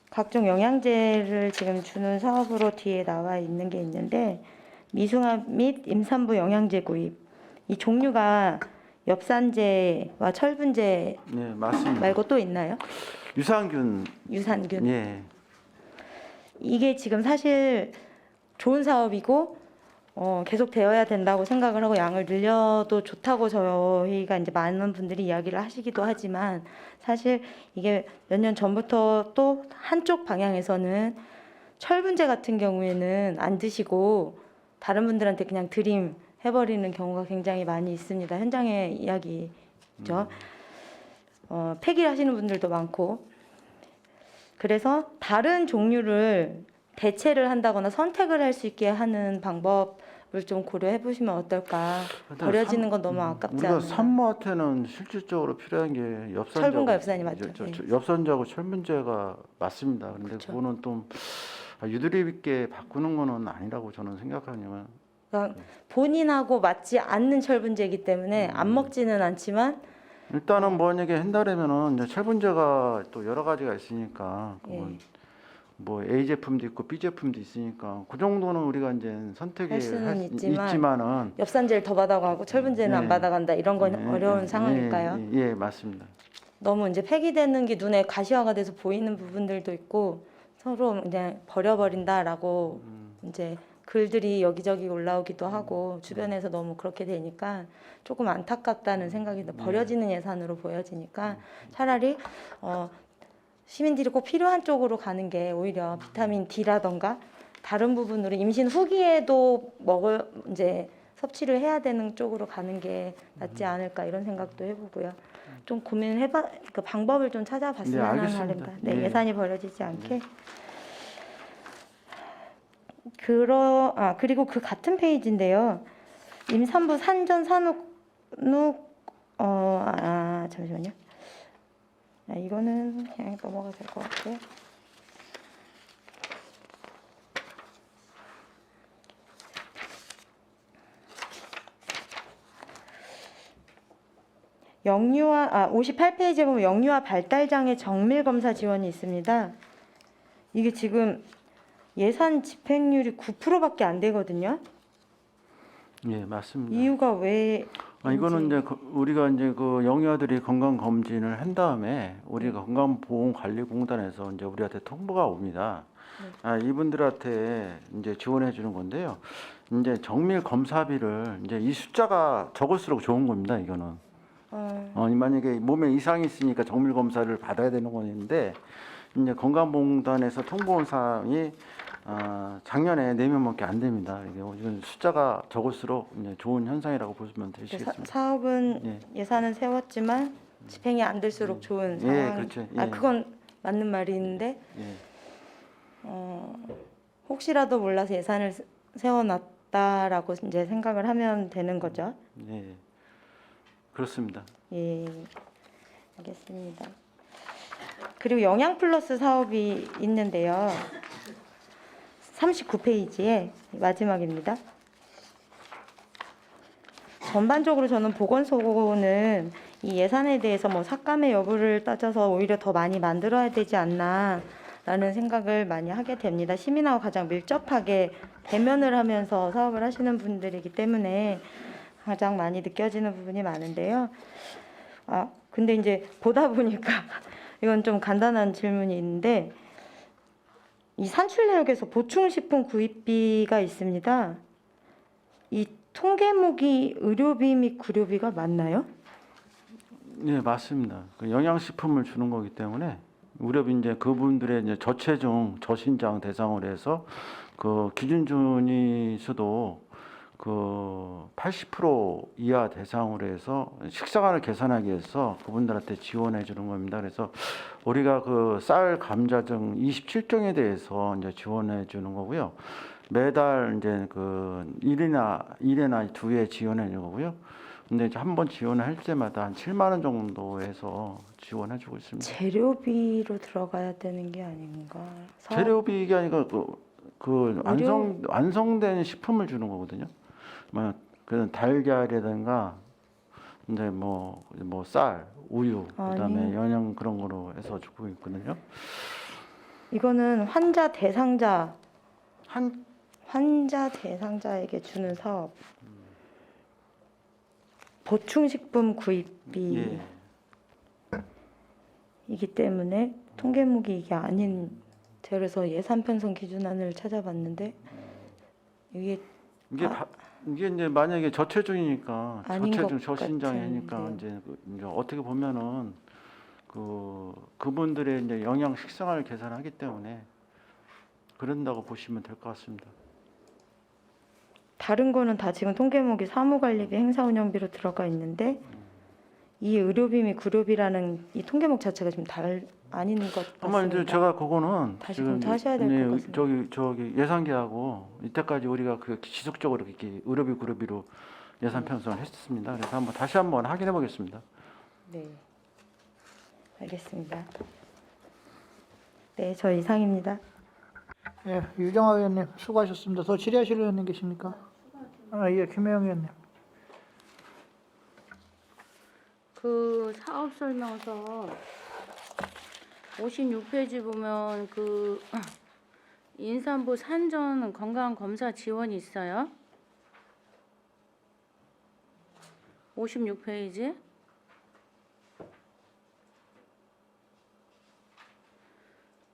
각종 영양제를 지금 주는 사업으로 뒤에 나와 있는 게 있는데 미승합 및 임산부 영양제 구입 이 종류가 엽산제와 철분제 네, 맞습니다. 말고 또 있나요? 유산균. 유산균. 예. 이게 지금 사실 좋은 사업이고 계속 되어야 된다고 생각을 하고 양을 늘려도 좋다고 저희가 이제 많은 분들이 이야기를 하시기도 하지만 사실 이게 몇 년 전부터 또 한쪽 방향에서는 철분제 같은 경우에는 안 드시고 다른 분들한테 그냥 드림 해버리는 경우가 굉장히 많이 있습니다. 현장의 이야기죠. 폐기를 하시는 분들도 많고, 그래서 다른 종류를 대체를 한다거나 선택을 할 수 있게 하는 방법을 좀 고려해 보시면 어떨까. 버려지는 건 너무 아깝지 우리가 않나. 산모한테는 실질적으로 필요한 게 엽산자고 철분과 엽산이 맞죠. 엽산자고 철분제가 맞습니다. 그런데 그렇죠. 그거는 좀 유두리 있게 바꾸는 거는 아니라고 저는 생각하지만 그러니까 본인하고 맞지 않는 철분제이기 때문에 안 먹지는 않지만 일단은 만약에 한다면은 이제 철분제가 또 여러 가지가 있으니까 예. 뭐 A 제품도 있고 B 제품도 있으니까 그 정도는 우리가 이제 선택이 할 수는 있지만 있지만은 엽산제를 더 받아가고 철분제는 안 예. 받아간다 이런 건 예, 어려운 예, 상황일까요? 예, 맞습니다. 너무 이제 폐기되는 게 눈에 가시화가 돼서 보이는 부분들도 있고 서로 그냥 버려버린다라고 이제 글들이 여기저기 올라오기도 하고 주변에서 너무 그렇게 되니까 조금 안타깝다는 생각이 버려지는 예산으로 보여지니까 차라리 시민들이 꼭 필요한 쪽으로 가는 게 오히려 비타민 D라던가 다른 부분으로 임신 후기에도 이제 섭취를 해야 되는 쪽으로 가는 게 낫지 않을까 이런 생각도 해보고요. 좀 그 방법을 좀 찾아봤으면 네, 하는 알겠습니다. 바랍니다. 네, 네. 예산이 버려지지 않게. 그리고 그 같은 페이지인데요. 임산부 산전 산후 잠시만요. 이거는 그냥 넘어가 될 것 같고요. 영유아 58페이지에 보면 영유아 발달장애 정밀 검사 지원이 있습니다. 이게 지금 예산 집행률이 9%밖에 안 되거든요. 예, 맞습니다. 이유가 왜? 이거는 이제 우리가 이제 그 영유아들이 건강 검진을 한 다음에 우리가 건강보험관리공단에서 이제 우리한테 통보가 옵니다. 이분들한테 이제 지원해 주는 건데요. 이제 정밀 검사비를 이제 이 숫자가 적을수록 좋은 겁니다. 이거는. 만약에 몸에 이상이 있으니까 정밀 검사를 받아야 되는 건데 이제 건강보험공단에서 통보온 사항이 작년에 4명밖에 안 됩니다. 이건 숫자가 적을수록 이제 좋은 현상이라고 보시면 되시겠습니다. 사업은 예. 예산은 세웠지만 집행이 안 될수록 좋은 상황. 예, 그렇죠. 예. 그건 맞는 말인데 예. 혹시라도 몰라서 예산을 세워놨다라고 이제 생각을 하면 되는 거죠. 예. 그렇습니다. 예, 알겠습니다. 그리고 영양 플러스 사업이 있는데요. 39페이지에 마지막입니다. 전반적으로 저는 보건소는 이 예산에 대해서 뭐 삭감의 여부를 따져서 오히려 더 많이 만들어야 되지 않나라는 생각을 많이 하게 됩니다. 시민하고 가장 밀접하게 대면을 하면서 사업을 하시는 분들이기 때문에 가장 많이 느껴지는 부분이 많은데요. 근데 이제 보다 보니까 이건 좀 간단한 질문이 있는데 이 산출내역에서 보충식품 구입비가 있습니다. 이 통계목이 의료비 및 구료비가 맞나요? 네, 맞습니다. 그 영양식품을 주는 거기 때문에 우렵 이제 그분들의 이제 저체중, 저신장 대상으로 해서 그 기준준위 수도 그 80% 이하 대상으로 해서 식사관을 개선하기 위해서 그분들한테 지원해 주는 겁니다. 그래서 우리가 그 쌀, 감자 등 27종에 대해서 이제 지원해 주는 거고요. 매달 이제 그 1회나 2회 지원해 주는 거고요. 근데 이제 한 번 지원할 때마다 한 7만 원 정도 해서 지원해 주고 있습니다. 재료비로 들어가야 되는 게 아닌가? 재료비가 아니라 그 완성된 식품을 주는 거거든요. 뭐 그런 달걀이라든가 이제 뭐 쌀, 우유, 그다음에 영양 그런 거로 해서 주고 있거든요. 이거는 환자 대상자에게 주는 사업. 보충식품 구입비이기 때문에 통계목이 이게 아닌. 그래서 예산 편성 기준안을 찾아봤는데 이게 이제 만약에 저체중이니까 아닌 저체중 것 저신장이니까 같은데요. 이제 어떻게 보면은 그분들의 이제 영양 식생활 계산하기 때문에 그런다고 보시면 될 것 같습니다. 다른 거는 다 지금 통계목이 사무관리비, 행사운영비로 들어가 있는데 이 의료비 및 구료비라는 이 통계목 자체가 지금 아닌 것 아마 이제 같습니다. 제가 그거는 다시 지금 검토하셔야 될것 네, 같습니다. 저기 예산계하고 이때까지 우리가 그 지속적으로 이렇게 의료비 구료비로 예산 편성을 했습니다. 그래서 다시 한번 확인해 보겠습니다. 네, 알겠습니다. 네, 저 이상입니다. 예, 유정아 의원님 수고하셨습니다. 더 질의하실 의원님 계십니까? 예, 김혜영 의원님. 그 사업 설명서 56페이지 보면 그 임산부 산전 건강 검사 지원이 있어요. 56페이지.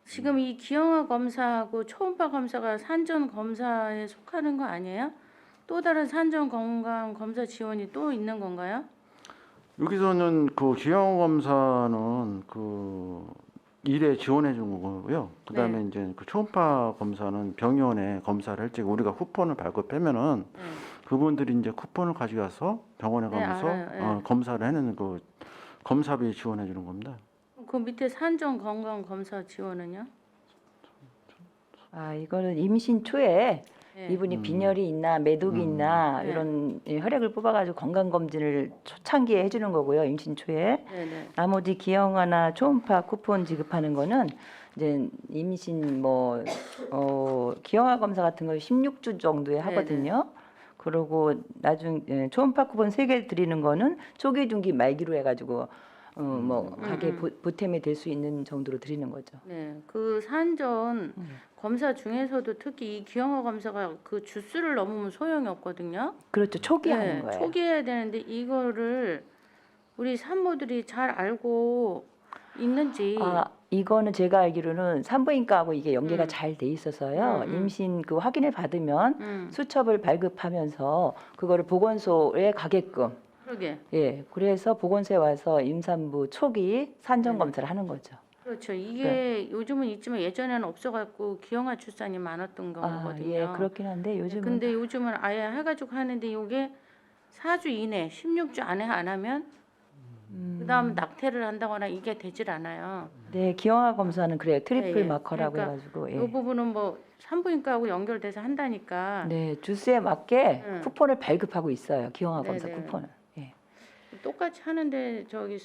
지금 이 기형아 검사하고 초음파 검사가 산전 검사에 속하는 거 아니에요? 또 다른 산전 건강 검사 지원이 또 있는 건가요? 여기서는 그 기형 검사는 그 일에 지원해 준 거고요. 그다음에 네. 이제 그 초음파 검사는 병원에 검사를 할 때 우리가 쿠폰을 발급하면은 네. 그분들이 이제 쿠폰을 가져가서 병원에 네, 가면서 알아요. 네. 검사를 해는 그 검사비 지원해 주는 겁니다. 그 밑에 산전 건강 검사 지원은요? 아, 이거는 임신 초에 네. 이분이 빈혈이 있나 매독이 있나 네. 이런 혈액을 뽑아가지고 건강 검진을 초창기에 해주는 거고요. 임신 초에. 네네. 나머지 기형아나 초음파 쿠폰 지급하는 거는 이제 임신 기형아 검사 같은 거 16주 정도에 하거든요. 그리고 초음파 쿠폰 3개 드리는 거는 초기, 중기, 말기로 해가지고 가게 보탬이 될 수 있는 정도로 드리는 거죠. 네. 그 산전 검사 중에서도 특히 이 기형아 검사가 그 주수를 넘으면 소용이 없거든요. 그렇죠. 초기 네, 하는 거예요. 초기 해야 되는데 이거를 우리 산모들이 잘 알고 있는지. 아, 이거는 제가 알기로는 산부인과하고 이게 연계가 음. 잘 돼 있어서요. 음. 임신 그 확인을 받으면 음. 수첩을 발급하면서 그거를 보건소에 가게끔. 그러게. 예, 그래서 보건소에 와서 임산부 초기 산전 네네. 검사를 하는 거죠. 그렇죠. 이게 네. 요즘은 있지만 예전에는 없어갖고 기형아 출산이 많았던 경우거든요. 예, 그렇긴 한데 요즘은 근데 요즘은 아예 해가지고 하는데 이게 4주 이내, 16주 안에 안 하면 그다음 낙태를 한다거나 이게 되질 않아요. 네, 기형아 검사는 그래요. 트리플 예, 마커라고 그러니까 해가지고. 이 예. 부분은 뭐 산부인과하고 연결돼서 한다니까 네, 주스에 맞게 응. 쿠폰을 발급하고 있어요. 기형아 검사 네네. 쿠폰을. 예. 똑같이 하는데 저기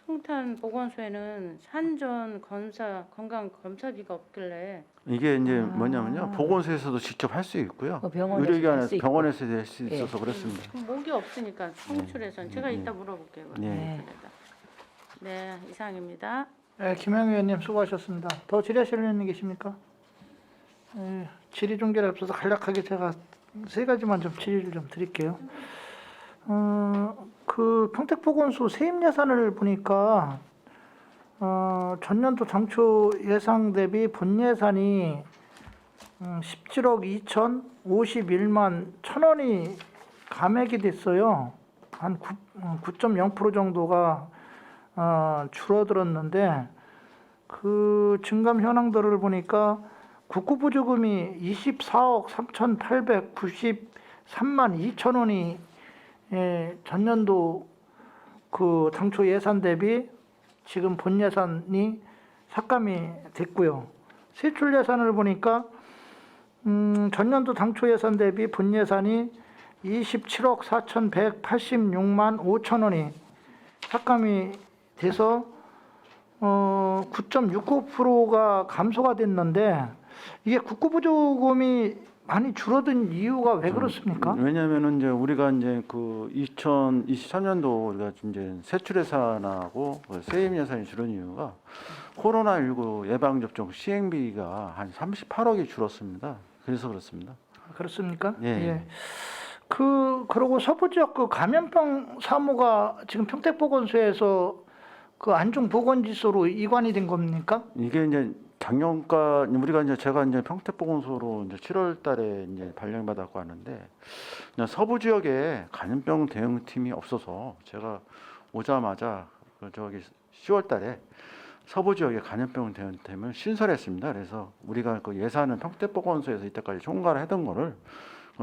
송탄 보건소에는 산전 검사 건강 검사비가 없길래 이게 이제 뭐냐면요. 보건소에서도 직접 할 수 있고요. 병원에서 할 의료기관에서 수 있고. 병원에서 할 수 예. 있어서 그렇습니다. 그럼 목이 없으니까 청출에선 제가 이따 물어볼게요. 그럼. 네. 네, 이상입니다. 예, 김혜영 의원님 수고하셨습니다. 더 질의하실 의원님 계십니까? 예, 질의 종결에 앞서서 간략하게 제가 3가지만 좀 질의를 좀 드릴게요. 그 평택보건소 세입 예산을 보니까 전년도 당초 예상 대비 본 예산이 17억 2,051만 1,000원이 감액이 됐어요. 한 9.0% 정도가 줄어들었는데 그 증감 현황들을 보니까 국고보조금이 24억 3,893만 2천 원이 전년도 그 당초 예산 대비 지금 본 예산이 삭감이 됐고요. 세출 예산을 보니까 전년도 당초 예산 대비 본 예산이 27억 4,186만 5천 원이 삭감이 돼서 9.69%가 감소가 됐는데 이게 국고보조금이 많이 줄어든 이유가 왜 그렇습니까? 왜냐하면은 이제 우리가 이제 그 2023년도 우리가 이제 세출 예산하고 그 세입 예산이 줄은 이유가 코로나19 예방 접종 시행비가 한 38억이 줄었습니다. 그래서 그렇습니다. 그렇습니까? 예. 그리고 서부 지역 그 감염병 사무가 지금 평택보건소에서 그 안중 보건지소로 이관이 된 겁니까? 이게 이제 작년과 우리가 이제 제가 이제 평택보건소로 이제 7월달에 이제 발령 받았고 하는데 그냥 서부 지역에 감염병 대응팀이 없어서 제가 오자마자 그 저기 10월달에 서부 지역에 감염병 대응팀을 신설했습니다. 그래서 우리가 그 예산은 평택보건소에서 이때까지 총괄을 하던 거를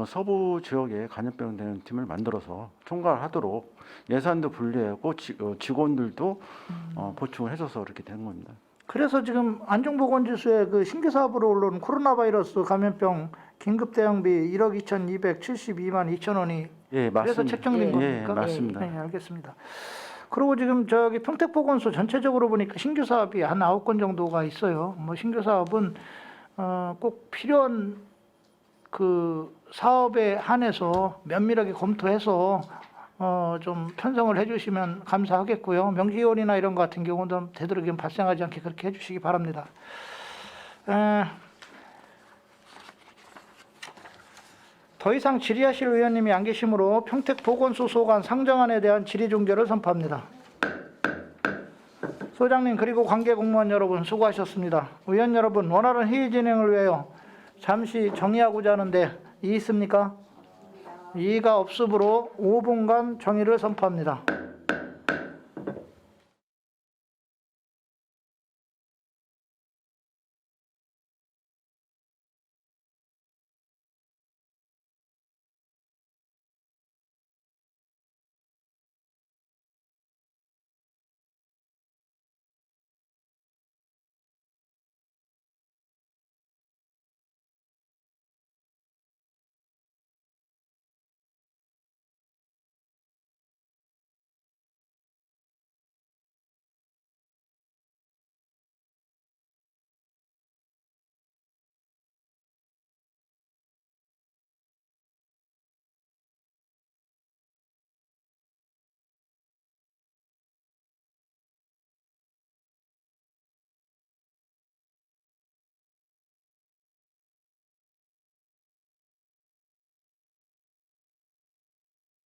서부 지역에 감염병 대응팀을 만들어서 총괄하도록 예산도 분리하고 직원들도 보충을 해줘서 그렇게 된 겁니다. 그래서 지금 안중보건지수에 그 신규 사업으로 올라온 코로나 바이러스 감염병 긴급 대응비 1억 2,272만 2천 원이 예, 그래서 맞습니다. 책정된 예, 겁니까? 맞습니다. 네, 알겠습니다. 그리고 지금 저기 평택보건소 전체적으로 보니까 신규 사업이 한 9건 정도가 있어요. 뭐 신규 사업은 꼭 필요한 그 사업에 한해서 면밀하게 검토해서 좀 편성을 해주시면 감사하겠고요. 명시효이나 이런 것 같은 경우는 되도록이면 발생하지 않게 그렇게 해주시기 바랍니다. 더 이상 질의하실 의원님이 안 계시므로 평택보건소 소관 상정안에 대한 질의 종결을 선포합니다. 소장님 그리고 관계 공무원 여러분 수고하셨습니다. 의원 여러분 원활한 회의 진행을 위하여 잠시 정의하고자 하는데 이의 있습니까? 이의가 없으므로 5분간 정의를 선포합니다.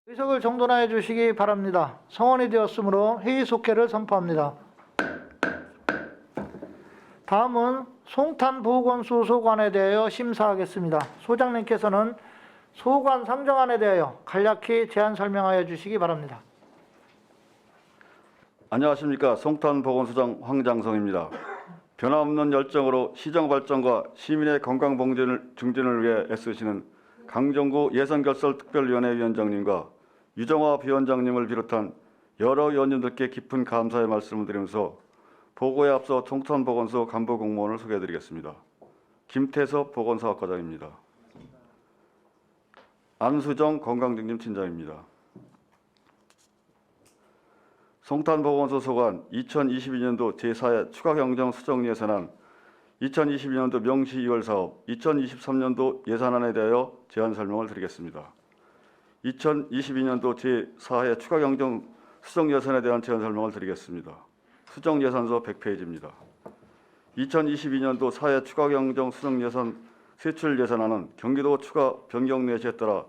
의석을 정돈하여 주시기 바랍니다. 성원이 되었으므로 회의 속회를 선포합니다. 다음은 송탄보건소 소관에 대하여 심사하겠습니다. 소장님께서는 소관 상정안에 대하여 간략히 제안 설명하여 주시기 바랍니다. 안녕하십니까. 송탄보건소장 황장성입니다. 변함없는 열정으로 시정 발전과 시민의 건강 증진을 위해 애쓰시는 강정구 예산결설특별위원회 위원장님과 유정화 비원장님을 비롯한 여러 위원님들께 깊은 감사의 말씀을 드리면서 보고에 앞서 송탄보건소 간부 공무원을 소개해드리겠습니다. 김태섭 보건사업과장입니다. 안수정 건강증진팀장입니다. 송탄보건소 소관 2022년도 제4회 추가경정 수정 예산안, 2022년도 명시 2월 사업, 2023년도 예산안에 대하여 제안 설명을 드리겠습니다. 2022년도 제4회 추가경정 수정 예산에 대한 제안 설명을 드리겠습니다. 수정 예산서 100페이지입니다. 2022년도 4회 추가경정 수정 예산 세출 예산안은 경기도 추가 변경 내시에 따라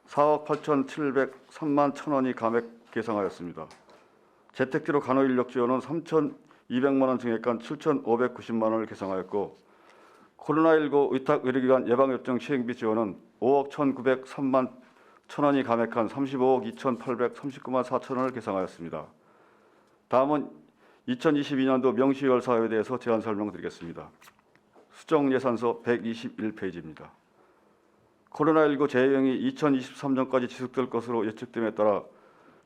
4억 8,703만 1,000원이 감액 계상하였습니다. 재택치료 간호인력 지원은 3,200만 원 증액한 7,590만 원을 계상하였고, 코로나19 의탁 의료기관 예방접종 시행비 지원은 5억 1,903만 1,000원이 감액한 35억 2,839만 4천 원을 계상하였습니다. 다음은 2022년도 명시월 사업에 대해서 제안 설명드리겠습니다. 수정 예산서 121페이지입니다. 코로나19 재유행이 2023년까지 지속될 것으로 예측됨에 따라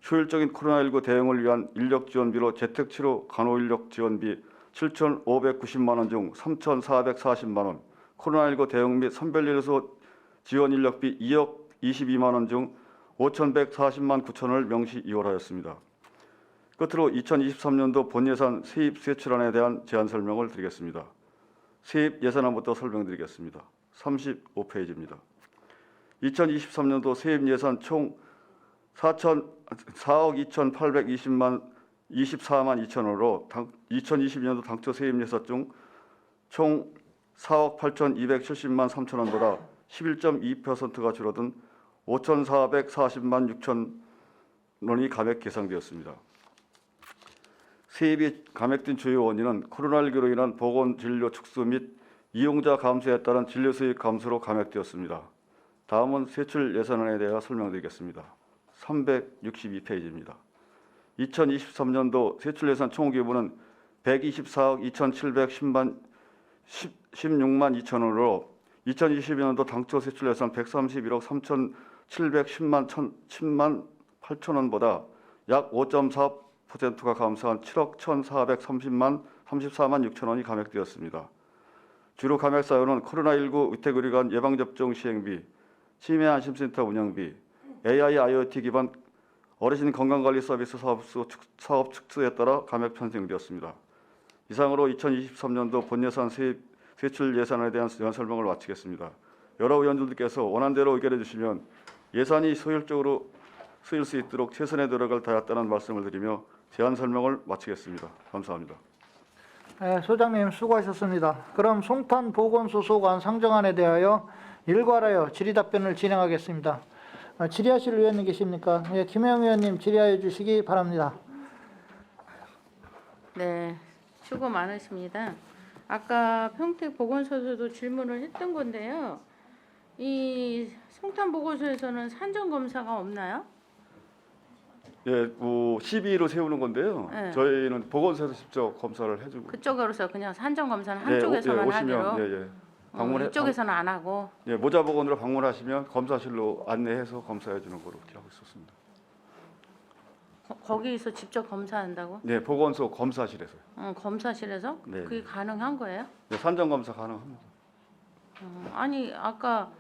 효율적인 코로나19 대응을 위한 인력 지원비로 재택치료 간호인력 지원비 7,590만 원 중 3,440만 원, 코로나19 대응 및 선별진료소 지원 인력비 2억 22만 원 중 5,140만 9천 원을 명시 이월하였습니다. 끝으로 2023년도 본예산 세입 세출안에 대한 제안 설명을 드리겠습니다. 세입 예산안부터 설명드리겠습니다. 35페이지입니다. 2023년도 세입 예산 총 4억 2,824만 2천 원으로 2022년도 당초 세입 예산 중 총 4억 8,270만 3천 원보다 11.2%가 줄어든 5,440만 6천 원이 감액 계상되었습니다. 세입이 감액된 주요 원인은 코로나19로 인한 보건진료 축소 및 이용자 감소에 따른 진료 수익 감소로 감액되었습니다. 다음은 세출 예산안에 대해 설명드리겠습니다. 362페이지입니다. 2023년도 세출 예산 총 규모는 124억 2,716만 2천 원으로 2022년도 당초 세출 예산 131억 3,710만 8천 원보다 약 5.4%가 감소한 7억 1,434만 6천 원이 감액되었습니다. 주로 감액 사유는 코로나19 위태그리 간 예방접종 시행비, 치매 안심센터 운영비, AI IoT 기반 어르신 건강관리 서비스 사업 축소에 따라 감액 편성되었습니다. 이상으로 2023년도 본예산 세출 예산에 대한 설명을 마치겠습니다. 여러 의원님들께서 원안대로 의결해 주시면 예산이 효율적으로 쓰일 수 있도록 최선의 노력을 다했다는 말씀을 드리며 제안 설명을 마치겠습니다. 감사합니다. 네, 소장님 수고하셨습니다. 그럼 송탄 보건소 소관 상정안에 대하여 일괄하여 질의답변을 진행하겠습니다. 질의하실 의원님 계십니까? 네, 김영 의원님 질의하여 주시기 바랍니다. 네, 수고 많으십니다. 아까 평택보건소에서도 질문을 했던 건데요. 이 송탄보건소에서는 산정검사가 없나요? 예, 시비로 세우는 건데요. 네. 저희는 보건소에서 직접 검사를 해주고. 그쪽으로서 그냥 산정검사는 네, 한쪽에서만 오시면 하기로. 예. 방문해 이쪽에서는 안 하고. 예, 모자보건으로 방문하시면 검사실로 안내해서 검사해 주는 거로 이렇게 하고 있었습니다. 거기서 직접 검사한다고? 네, 보건소 검사실에서요. 검사실에서? 네. 그게 가능한 거예요? 네, 산정 검사 가능합니다. 아니 아까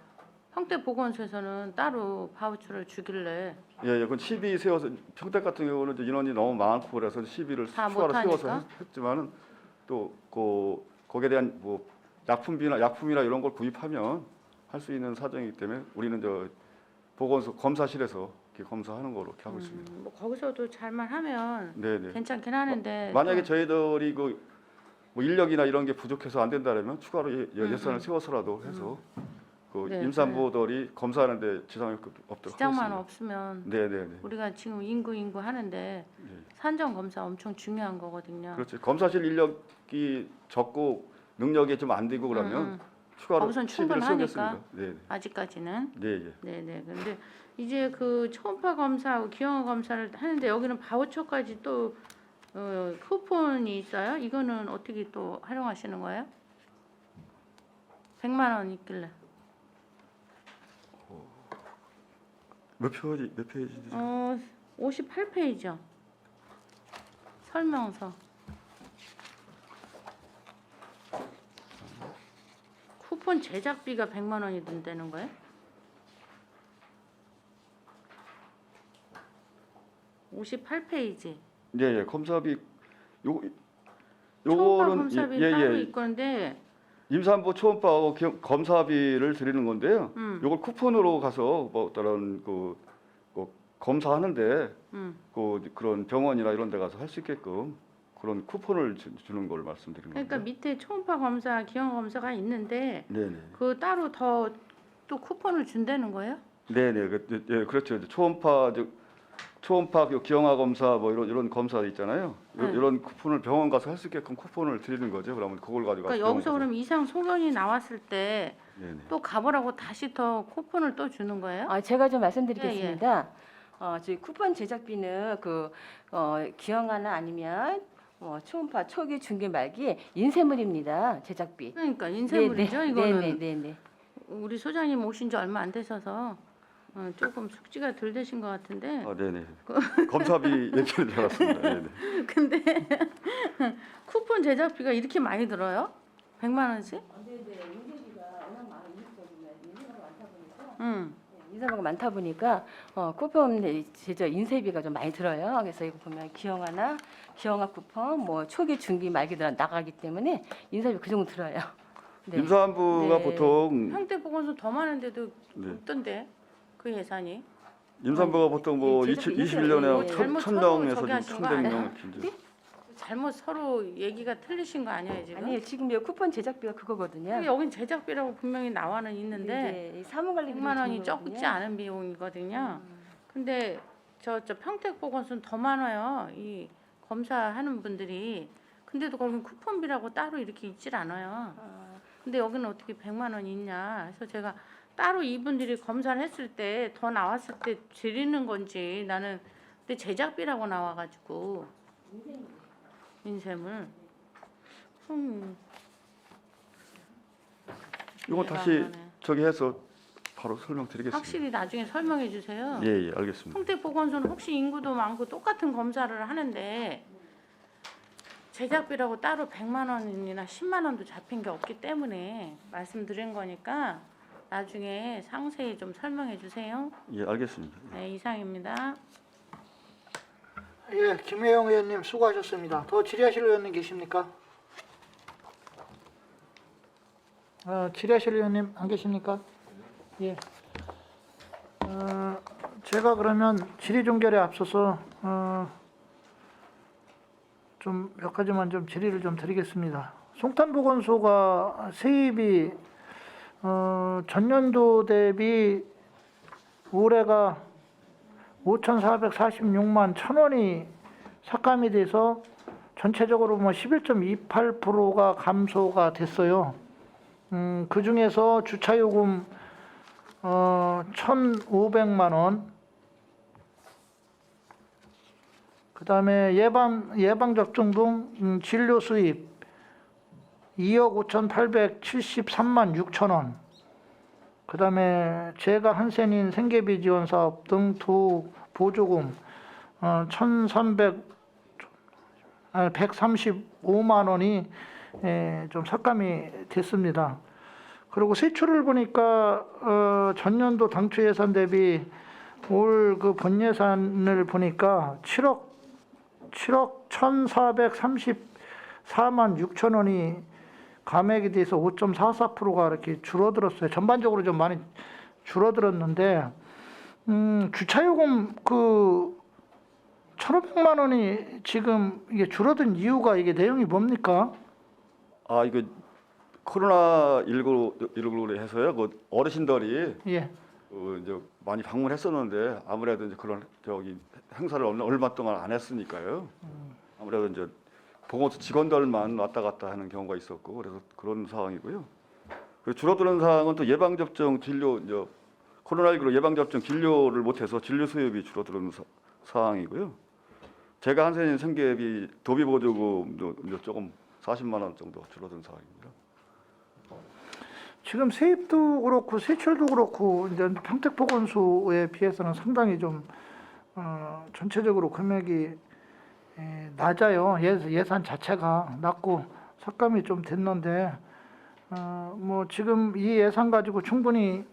평택보건소에서는 따로 바우처를 주길래 예, 그건 시비 세워서 평택 같은 경우는 이제 인원이 너무 많고 그래서 시비를 다 추가로 세워서 못하니까? 했지만은 또 거기에 대한 뭐 약품이나 이런 걸 구입하면 할 수 있는 사정이기 때문에 우리는 저 보건소 검사실에서 이렇게 검사하는 거로 이렇게 하고 있습니다. 뭐 거기서도 잘만 하면 네. 괜찮긴 하는데 만약에 좀 저희들이 뭐 인력이나 이런 게 부족해서 안 된다면 추가로 예산을 세워서라도 해서 네, 임산부들이 검사하는데 지장이 없도록 지장만 하겠습니다. 없으면 네. 우리가 지금 인구 하는데 산정 검사 엄청 중요한 거거든요. 그렇지. 검사실 인력이 적고 능력이 좀 안 되고 그러면 추가로 거기선 시비를 충분하니까. 세우겠습니다. 네. 아직까지는. 네. 네네. 근데 이제 그 초음파 검사하고 기형아 검사를 하는데 여기는 바우처까지 또 쿠폰이 있어요. 이거는 어떻게 또 활용하시는 거예요? 100만 원 있길래. 몇 페이지지? 58페이지요. 설명서. 쿠폰 제작비가 100만 원이 든다는 거예요? (58페이지) 네. 검사비 초음파 요거는 검사비 따로 있건데 임산부 초음파하고 검사비를 드리는 건데요. 요걸 쿠폰으로 가서 뭐 다른 검사하는데 그런 병원이나 이런 데 가서 할 수 있게끔 그런 쿠폰을 주는 걸 말씀드리는 그러니까 겁니다. 밑에 초음파 검사, 기형 검사가 있는데 네네. 그 따로 더 또 쿠폰을 준다는 거예요? 네네. 그렇죠. 초음파 기형아 검사 뭐 이런 검사 있잖아요. 이런 쿠폰을 병원 가서 할 수 있게끔 쿠폰을 드리는 거죠. 그러면 그걸 가지고 그러니까 여기서 그럼 이상 소견이 나왔을 때 또 가보라고 다시 더 쿠폰을 또 주는 거예요? 제가 좀 말씀드리겠습니다. 저희 쿠폰 제작비는 기형아나 아니면 초음파, 초기, 중기, 말기 인쇄물입니다. 제작비. 그러니까 인쇄물이죠 이거는. 네네. 우리 소장님 오신 지 얼마 안 되셔서 조금 숙지가 덜 되신 것 같은데. 네네. 검사비 얘기를 줄 알았습니다. 네네. 근데 쿠폰 제작비가 이렇게 많이 들어요? 100만 원씩? 인쇄비가 많다 보니까 쿠폰 제작 인쇄비가 좀 많이 들어요. 그래서 이거 보면 기형아나 기형아 쿠폰, 뭐 초기, 중기, 말기들 나가기 때문에 인쇄비 그 정도 들어요. 네. 임산부가 네. 보통 평택보건소 더 많은데도 없던데 그 예산이. 임산부가 보통 뭐 네, 제작비 21년에 잘못 1,000명에서 저기 하신 거 1,100명 잘못 서로 얘기가 틀리신 거 아니에요 지금? 아니에요. 지금 이 쿠폰 제작비가 그거거든요. 여긴 제작비라고 분명히 나와는 있는데 이 사무관리 100만 원이 적지 않은 비용이거든요. 근데 저 평택보건소는 더 많아요. 이 검사하는 분들이. 근데도 거긴 쿠폰비라고 따로 이렇게 있질 않아요. 근데 여기는 어떻게 100만 원이 있냐. 그래서 제가 따로 이분들이 검사를 했을 때 더 나왔을 때 드리는 건지 나는 근데 제작비라고 나와가지고 인쇄물. 이건 이해가 다시 안 가네. 저기 해서 바로 설명드리겠습니다. 확실히 나중에 설명해 주세요. 예, 예, 알겠습니다. 평택보건소는 혹시 인구도 많고 똑같은 검사를 하는데 제작비라고 따로 100만 원이나 10만 원도 잡힌 게 없기 때문에 말씀드린 거니까 나중에 상세히 좀 설명해 주세요. 예, 알겠습니다. 네, 이상입니다. 예, 김혜영 의원님 수고하셨습니다. 더 질의하실 의원님 계십니까? 질의하실 의원님 안 계십니까? 예. 제가 그러면 질의 종결에 앞서서 좀 몇 가지만 좀 질의를 좀 드리겠습니다. 송탄보건소가 세입이 전년도 대비 올해가 5,446만 1,000원이 삭감이 돼서 전체적으로 뭐 11.28%가 감소가 됐어요. 그 중에서 주차요금 1,500만 원, 그 다음에 예방접종 등 진료 수입 2억 5,873만 6천 원, 그 다음에 제가 한센인 생계비 지원 사업 등 두 보조금 135만 원이 좀 삭감이 됐습니다. 그리고 세출을 보니까 전년도 당초 예산 대비 올 그 본 예산을 보니까 7억 1,434만 6천 원이 감액이 돼서 5.44%가 이렇게 줄어들었어요. 전반적으로 좀 많이 줄어들었는데 주차요금 그 1,500만 원이 지금 이게 줄어든 이유가 이게 내용이 뭡니까? 아, 이거 코로나19로 해서요. 그 어르신들이 예. 이제 많이 방문했었는데 아무래도 이제 그런 저기 행사를 얼마 동안 안 했으니까요. 아무래도 이제 보건소 직원들만 왔다 갔다 하는 경우가 있었고 그래서 그런 상황이고요. 그리고 줄어드는 사항은 또 예방접종 진료 이제 코로나19로 예방접종 진료를 못해서 진료 수입이 줄어드는 상황이고요. 제가 한센인 생계비 도비 보조금도 이제 조금 40만 원 정도 줄어든 상황입니다. 지금 세입도 그렇고 세출도 그렇고 이제 평택보건소에 비해서는 상당히 좀 전체적으로 금액이 낮아요. 예산 자체가 낮고 삭감이 좀 됐는데 뭐 지금 이 예산 가지고 충분히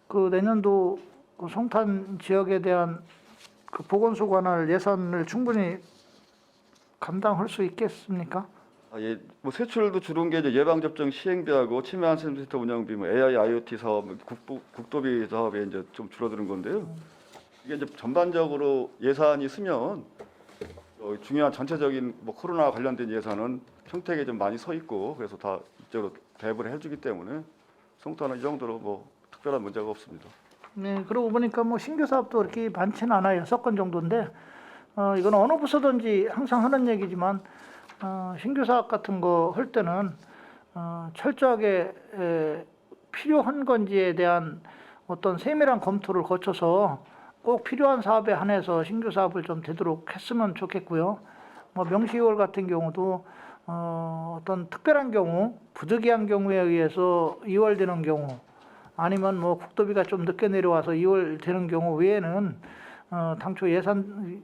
그 내년도 그 송탄 지역에 대한 그 보건소 관할 예산을 충분히 감당할 수 있겠습니까? 예, 뭐 세출도 줄은 게 이제 예방접종 시행비하고 치매 안심센터 운영비, 뭐 AI, IoT 사업, 국도비 사업에 이제 좀 줄어드는 건데요. 이게 이제 전반적으로 예산이 쓰면 중요한 전체적인 뭐 코로나 관련된 예산은 평택에 좀 많이 서 있고 그래서 다 이쪽으로 배분을 해주기 때문에 송탄은 이 정도로 뭐 특별한 문제가 없습니다. 네, 그러고 보니까 뭐 신규 사업도 그렇게 많지는 않아요. 6건 정도인데 이건 어느 부서든지 항상 하는 얘기지만 신규 사업 같은 거 할 때는 철저하게 필요한 건지에 대한 어떤 세밀한 검토를 거쳐서 꼭 필요한 사업에 한해서 신규 사업을 좀 되도록 했으면 좋겠고요. 뭐 명시월 같은 경우도 어떤 특별한 경우, 부득이한 경우에 의해서 2월 되는 경우, 아니면 뭐 국도비가 좀 늦게 내려와서 2월 되는 경우 외에는 당초 예산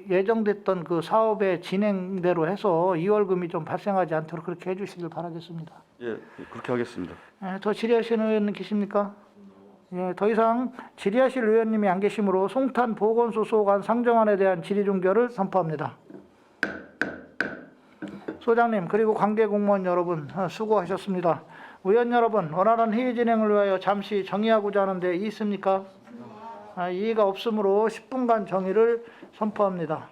예정됐던 그 사업의 진행대로 해서 2월금이 좀 발생하지 않도록 그렇게 해주시길 바라겠습니다. 예, 그렇게 하겠습니다. 더 질의하시는 의원님 계십니까? 예, 더 이상 질의하실 의원님이 안 계시므로 송탄 보건소 소관 상정안에 대한 질의 종결을 선포합니다. 소장님 그리고 관계 공무원 여러분 수고하셨습니다. 의원 여러분 원활한 회의 진행을 위하여 잠시 정의하고자 하는데 있습니까? 이의가 없으므로 10분간 정의를 선포합니다.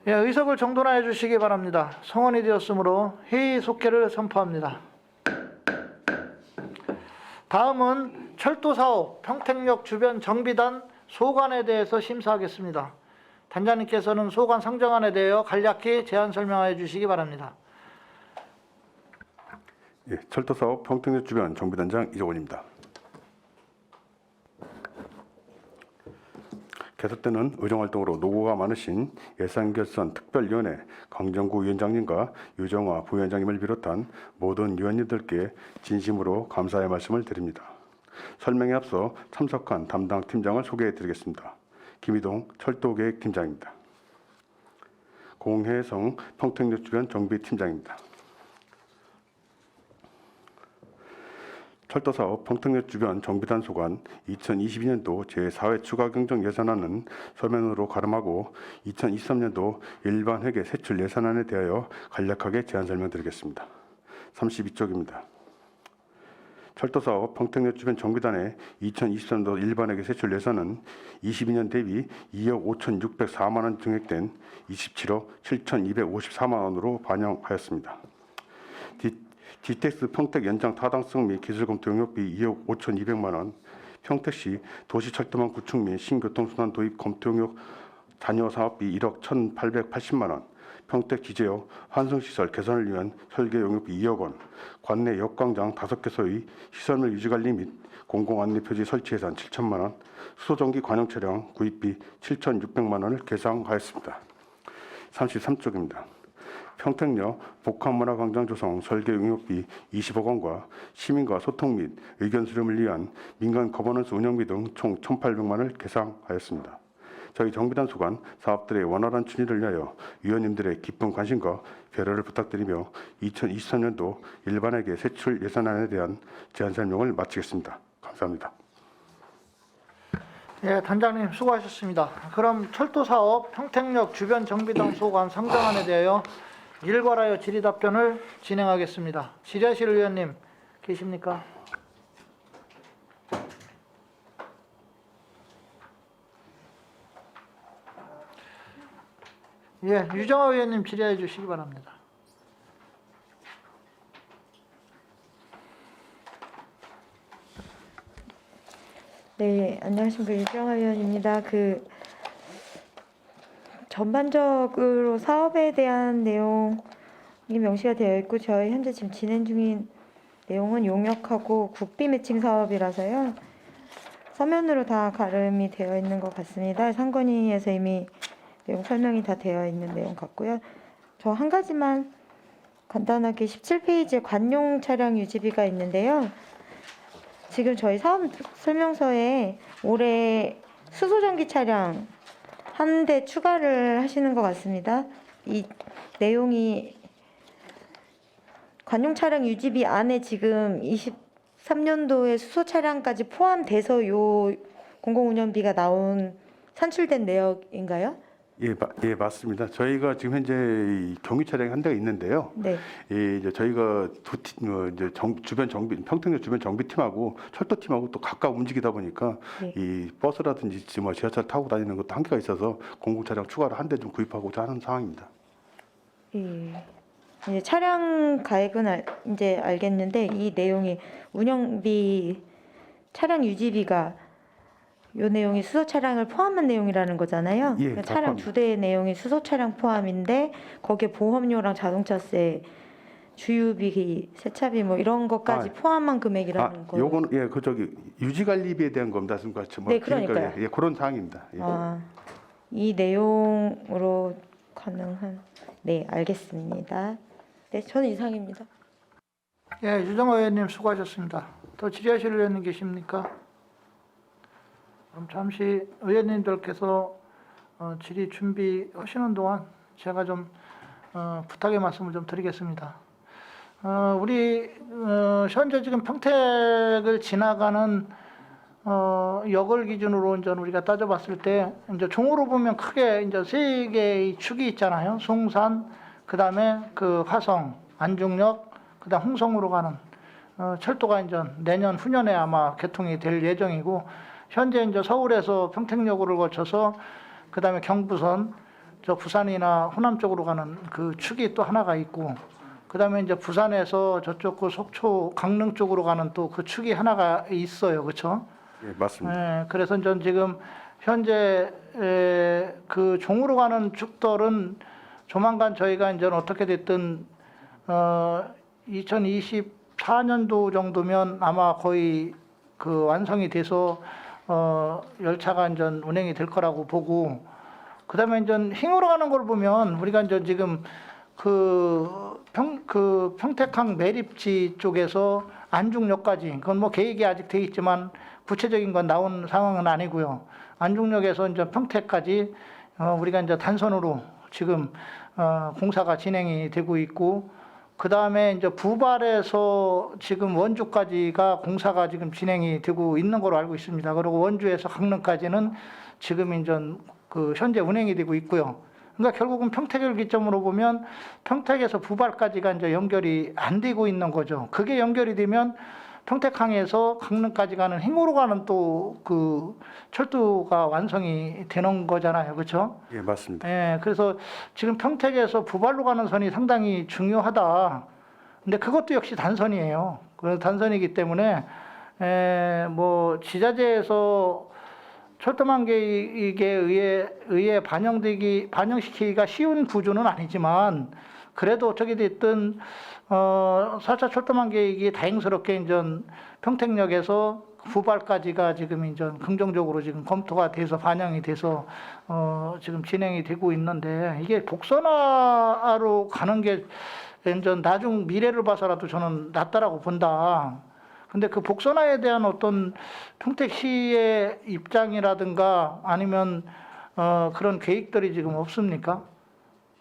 예, 의석을 정돈하여 주시기 바랍니다. 성원이 되었으므로 회의 속회를 선포합니다. 다음은 철도 사업 평택역 주변 정비단 소관에 대해서 심사하겠습니다. 단장님께서는 소관 상정안에 대하여 간략히 제안 설명하여 주시기 바랍니다. 예, 철도사업 평택역 주변 정비단장 이종원입니다. 개소 때는 의정활동으로 노고가 많으신 예산결산 특별위원회 강정구 위원장님과 유정화 부위원장님을 비롯한 모든 위원님들께 진심으로 감사의 말씀을 드립니다. 설명에 앞서 참석한 담당 팀장을 소개해 드리겠습니다. 김희동 철도계획팀장입니다. 공혜성 평택역 주변 정비팀장입니다. 철도사업 평택역 주변 정비단 소관 2022년도 제4회 추가 경정 예산안은 서면으로 가름하고 2023년도 일반 회계 세출 예산안에 대하여 간략하게 제안 설명드리겠습니다. 32쪽입니다. 철도사업 평택역 주변 정비단의 2023년도 일반 회계 세출 예산은 22년 대비 2억 5,604만 원 증액된 27억 7,254만 원으로 반영하였습니다. GTX 평택 연장 타당성 및 기술검토 용역비 2억 5,200만 원, 평택시 도시철도망 구축 및 신교통순환 도입 검토 용역 잔여 사업비 1억 1,880만 원, 평택 기재역 환승시설 개선을 위한 설계 용역비 2억 원, 관내 역광장 5개소의 시설물 유지관리 및 공공안내표지 설치 예산 7천만 원, 수소전기 관용 차량 구입비 7,600만 원을 계상하였습니다. 33쪽입니다. 평택역 복합문화광장 조성 설계 용역비 20억 원과 시민과 소통 및 의견 수렴을 위한 민간 거버넌스 운영비 등 총 1,800만 원을 계상하였습니다. 저희 정비단 소관 사업들의 원활한 추진을 위하여 위원님들의 깊은 관심과 배려를 부탁드리며 2023년도 일반회계 세출 예산안에 대한 제안 설명을 마치겠습니다. 감사합니다. 예, 단장님 수고하셨습니다. 그럼 철도사업 평택역 주변 정비단 소관 상정안에 대하여 일괄하여 질의 답변을 진행하겠습니다. 질의하실 의원님 계십니까? 예, 유정화 의원님 질의해 주시기 바랍니다. 네, 안녕하십니까. 유정화 의원입니다. 전반적으로 사업에 대한 내용이 명시가 되어 있고 저희 현재 지금 진행 중인 내용은 용역하고 국비 매칭 사업이라서요. 서면으로 다 가름이 되어 있는 것 같습니다. 상건위에서 이미 내용 설명이 다 되어 있는 내용 같고요. 저 한 가지만 간단하게 17페이지에 관용 차량 유지비가 있는데요. 지금 저희 사업 설명서에 올해 수소전기 차량 한 대 추가를 하시는 것 같습니다. 이 내용이 관용 차량 유지비 안에 지금 23년도에 수소 차량까지 포함돼서 요 공공운영비가 산출된 내역인가요? 예, 맞습니다. 저희가 지금 현재 이 경유 차량이 한 대가 있는데요. 네. 이제 저희가 주변 정비 평택역 주변 정비팀하고 철도팀하고 또 가까워 움직이다 보니까 네. 이 버스라든지 지금 지하철 타고 다니는 것도 한계가 있어서 공공 차량 추가로 한 대 좀 구입하고자 하는 상황입니다. 예. 이제 차량 가액은 이제 알겠는데 이 내용이 운영비 차량 유지비가 요 내용이 수소 차량을 포함한 내용이라는 거잖아요. 예, 그러니까 차량 포함입니다. 2대의 내용이 수소 차량 포함인데 거기에 보험료랑 자동차세, 주유비, 세차비 뭐 이런 것까지 포함한 금액이라는 거예요. 요거는 유지관리비에 대한 겁니다. 네, 그러니까요. 예, 그런 사항입니다. 예. 이 내용으로 가능한 네, 알겠습니다. 네, 저는 이상입니다. 예, 유정화 의원님 수고하셨습니다. 더 질의하실 의원님 계십니까? 그럼 잠시 의원님들께서 질의 준비하시는 동안 제가 좀 부탁의 말씀을 좀 드리겠습니다. 우리 현재 지금 평택을 지나가는 역을 기준으로 이제 우리가 따져봤을 때 이제 종으로 보면 크게 이제 세 개의 축이 있잖아요. 송산, 그다음에 그 화성, 안중역, 그다음 홍성으로 가는 철도가 이제 내년 후년에 아마 개통이 될 예정이고. 현재 이제 서울에서 평택역을 거쳐서 그다음에 경부선 저 부산이나 호남 쪽으로 가는 그 축이 또 하나가 있고 그다음에 이제 부산에서 저쪽 그 속초 강릉 쪽으로 가는 또 그 축이 하나가 있어요, 그렇죠? 예, 맞습니다. 그래서 전 지금 현재 그 종으로 가는 축들은 조만간 저희가 이제 어떻게 됐든 2024년도 정도면 아마 거의 그 완성이 돼서 열차가 이제 운행이 될 거라고 보고, 그다음에 이제 행으로 가는 걸 보면 우리가 이제 지금 그 평택항 매립지 쪽에서 안중역까지, 그건 뭐 계획이 아직 돼 있지만 구체적인 건 나온 상황은 아니고요. 안중역에서 이제 평택까지 우리가 이제 단선으로 지금 공사가 진행이 되고 있고, 그 다음에 이제 부발에서 지금 원주까지가 공사가 지금 진행이 되고 있는 걸로 알고 있습니다. 그리고 원주에서 강릉까지는 지금 이제 그 현재 운행이 되고 있고요. 그러니까 결국은 평택을 기점으로 보면 평택에서 부발까지가 이제 연결이 안 되고 있는 거죠. 그게 연결이 되면 평택항에서 강릉까지 가는 행으로 가는 또 그 철도가 완성이 되는 거잖아요, 그렇죠? 예, 맞습니다. 예, 그래서 지금 평택에서 부발로 가는 선이 상당히 중요하다. 근데 그것도 역시 단선이에요. 그 단선이기 때문에 뭐 지자체에서 철도망 계획에 의해 반영시키기가 쉬운 구조는 아니지만, 그래도 어떻게 됐든 4차 철도망 계획이 다행스럽게 이제 평택역에서 부발까지가 지금 이제 긍정적으로 지금 검토가 돼서 반영이 돼서 지금 진행이 되고 있는데, 이게 복선화로 가는 게 이제 나중 미래를 봐서라도 저는 낫다라고 본다. 근데 그 복선화에 대한 어떤 평택시의 입장이라든가 아니면 그런 계획들이 지금 없습니까?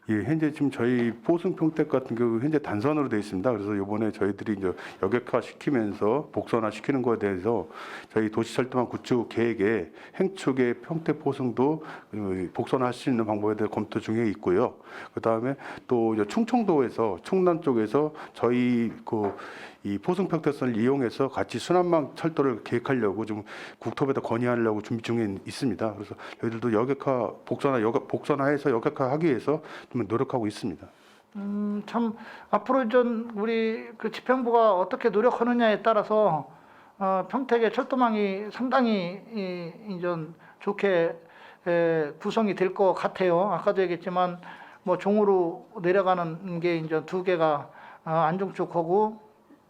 예, 현재 지금 저희 보승 평택 같은 경우 현재 단선으로 되어 있습니다. 그래서 이번에 저희들이 이제 여객화 시키면서 복선화 시키는 거에 대해서 저희 도시철도망 구축 계획에 행축의 평택 보승도 복선화할 수 있는 방법에 대해 검토 중에 있고요. 그 다음에 또 이제 충청도에서 충남 쪽에서 저희 이 보승 평택선을 이용해서 같이 순환망 철도를 계획하려고 좀 국토부에다 건의하려고 준비 중에 있습니다. 그래서 저희들도 여객화 복선화해서 여객화하기 위해서 좀 노력하고 있습니다. 참 앞으로 전 우리 그 집행부가 어떻게 노력하느냐에 따라서 평택의 철도망이 상당히 이제 좋게 구성이 될 것 같아요. 아까도 얘기했지만 뭐 종으로 내려가는 게 이제 2개가 안중 쪽하고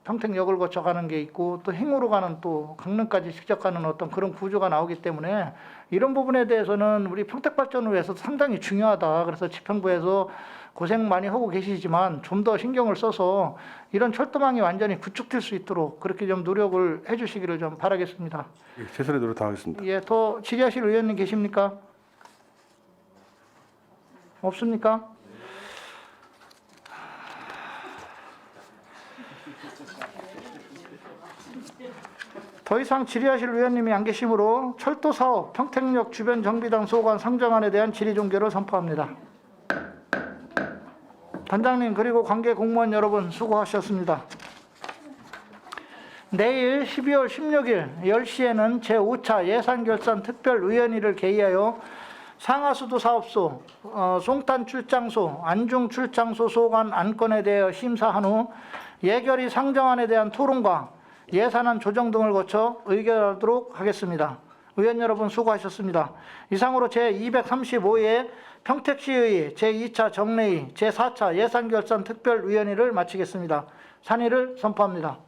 평택역을 거쳐 가는 게 있고, 또 행으로 가는 또 강릉까지 직접 가는 어떤 그런 구조가 나오기 때문에 이런 부분에 대해서는 우리 평택 발전을 위해서 상당히 중요하다. 그래서 집행부에서 고생 많이 하고 계시지만 좀 더 신경을 써서 이런 철도망이 완전히 구축될 수 있도록 그렇게 좀 노력을 해주시기를 좀 바라겠습니다. 예, 최선의 노력 다하겠습니다. 예, 더 질의하실 의원님 계십니까? 없습니까? 더 이상 질의하실 의원님이 안 계시므로 철도사업 평택역 주변 정비당 소관 상정안에 대한 질의 종결을 선포합니다. 단장님 그리고 관계 공무원 여러분 수고하셨습니다. 내일 12월 16일 10시에는 제5차 예산결산 특별위원회를 개의하여 상하수도 사업소, 송탄 출장소, 안중 출장소 소관 안건에 대하여 심사한 후 예결위 상정안에 대한 토론과 예산안 조정 등을 거쳐 의결하도록 하겠습니다. 의원 여러분 수고하셨습니다. 이상으로 제235회 평택시의 제2차 정례위 제4차 예산결산 특별위원회를 마치겠습니다. 산의를 선포합니다.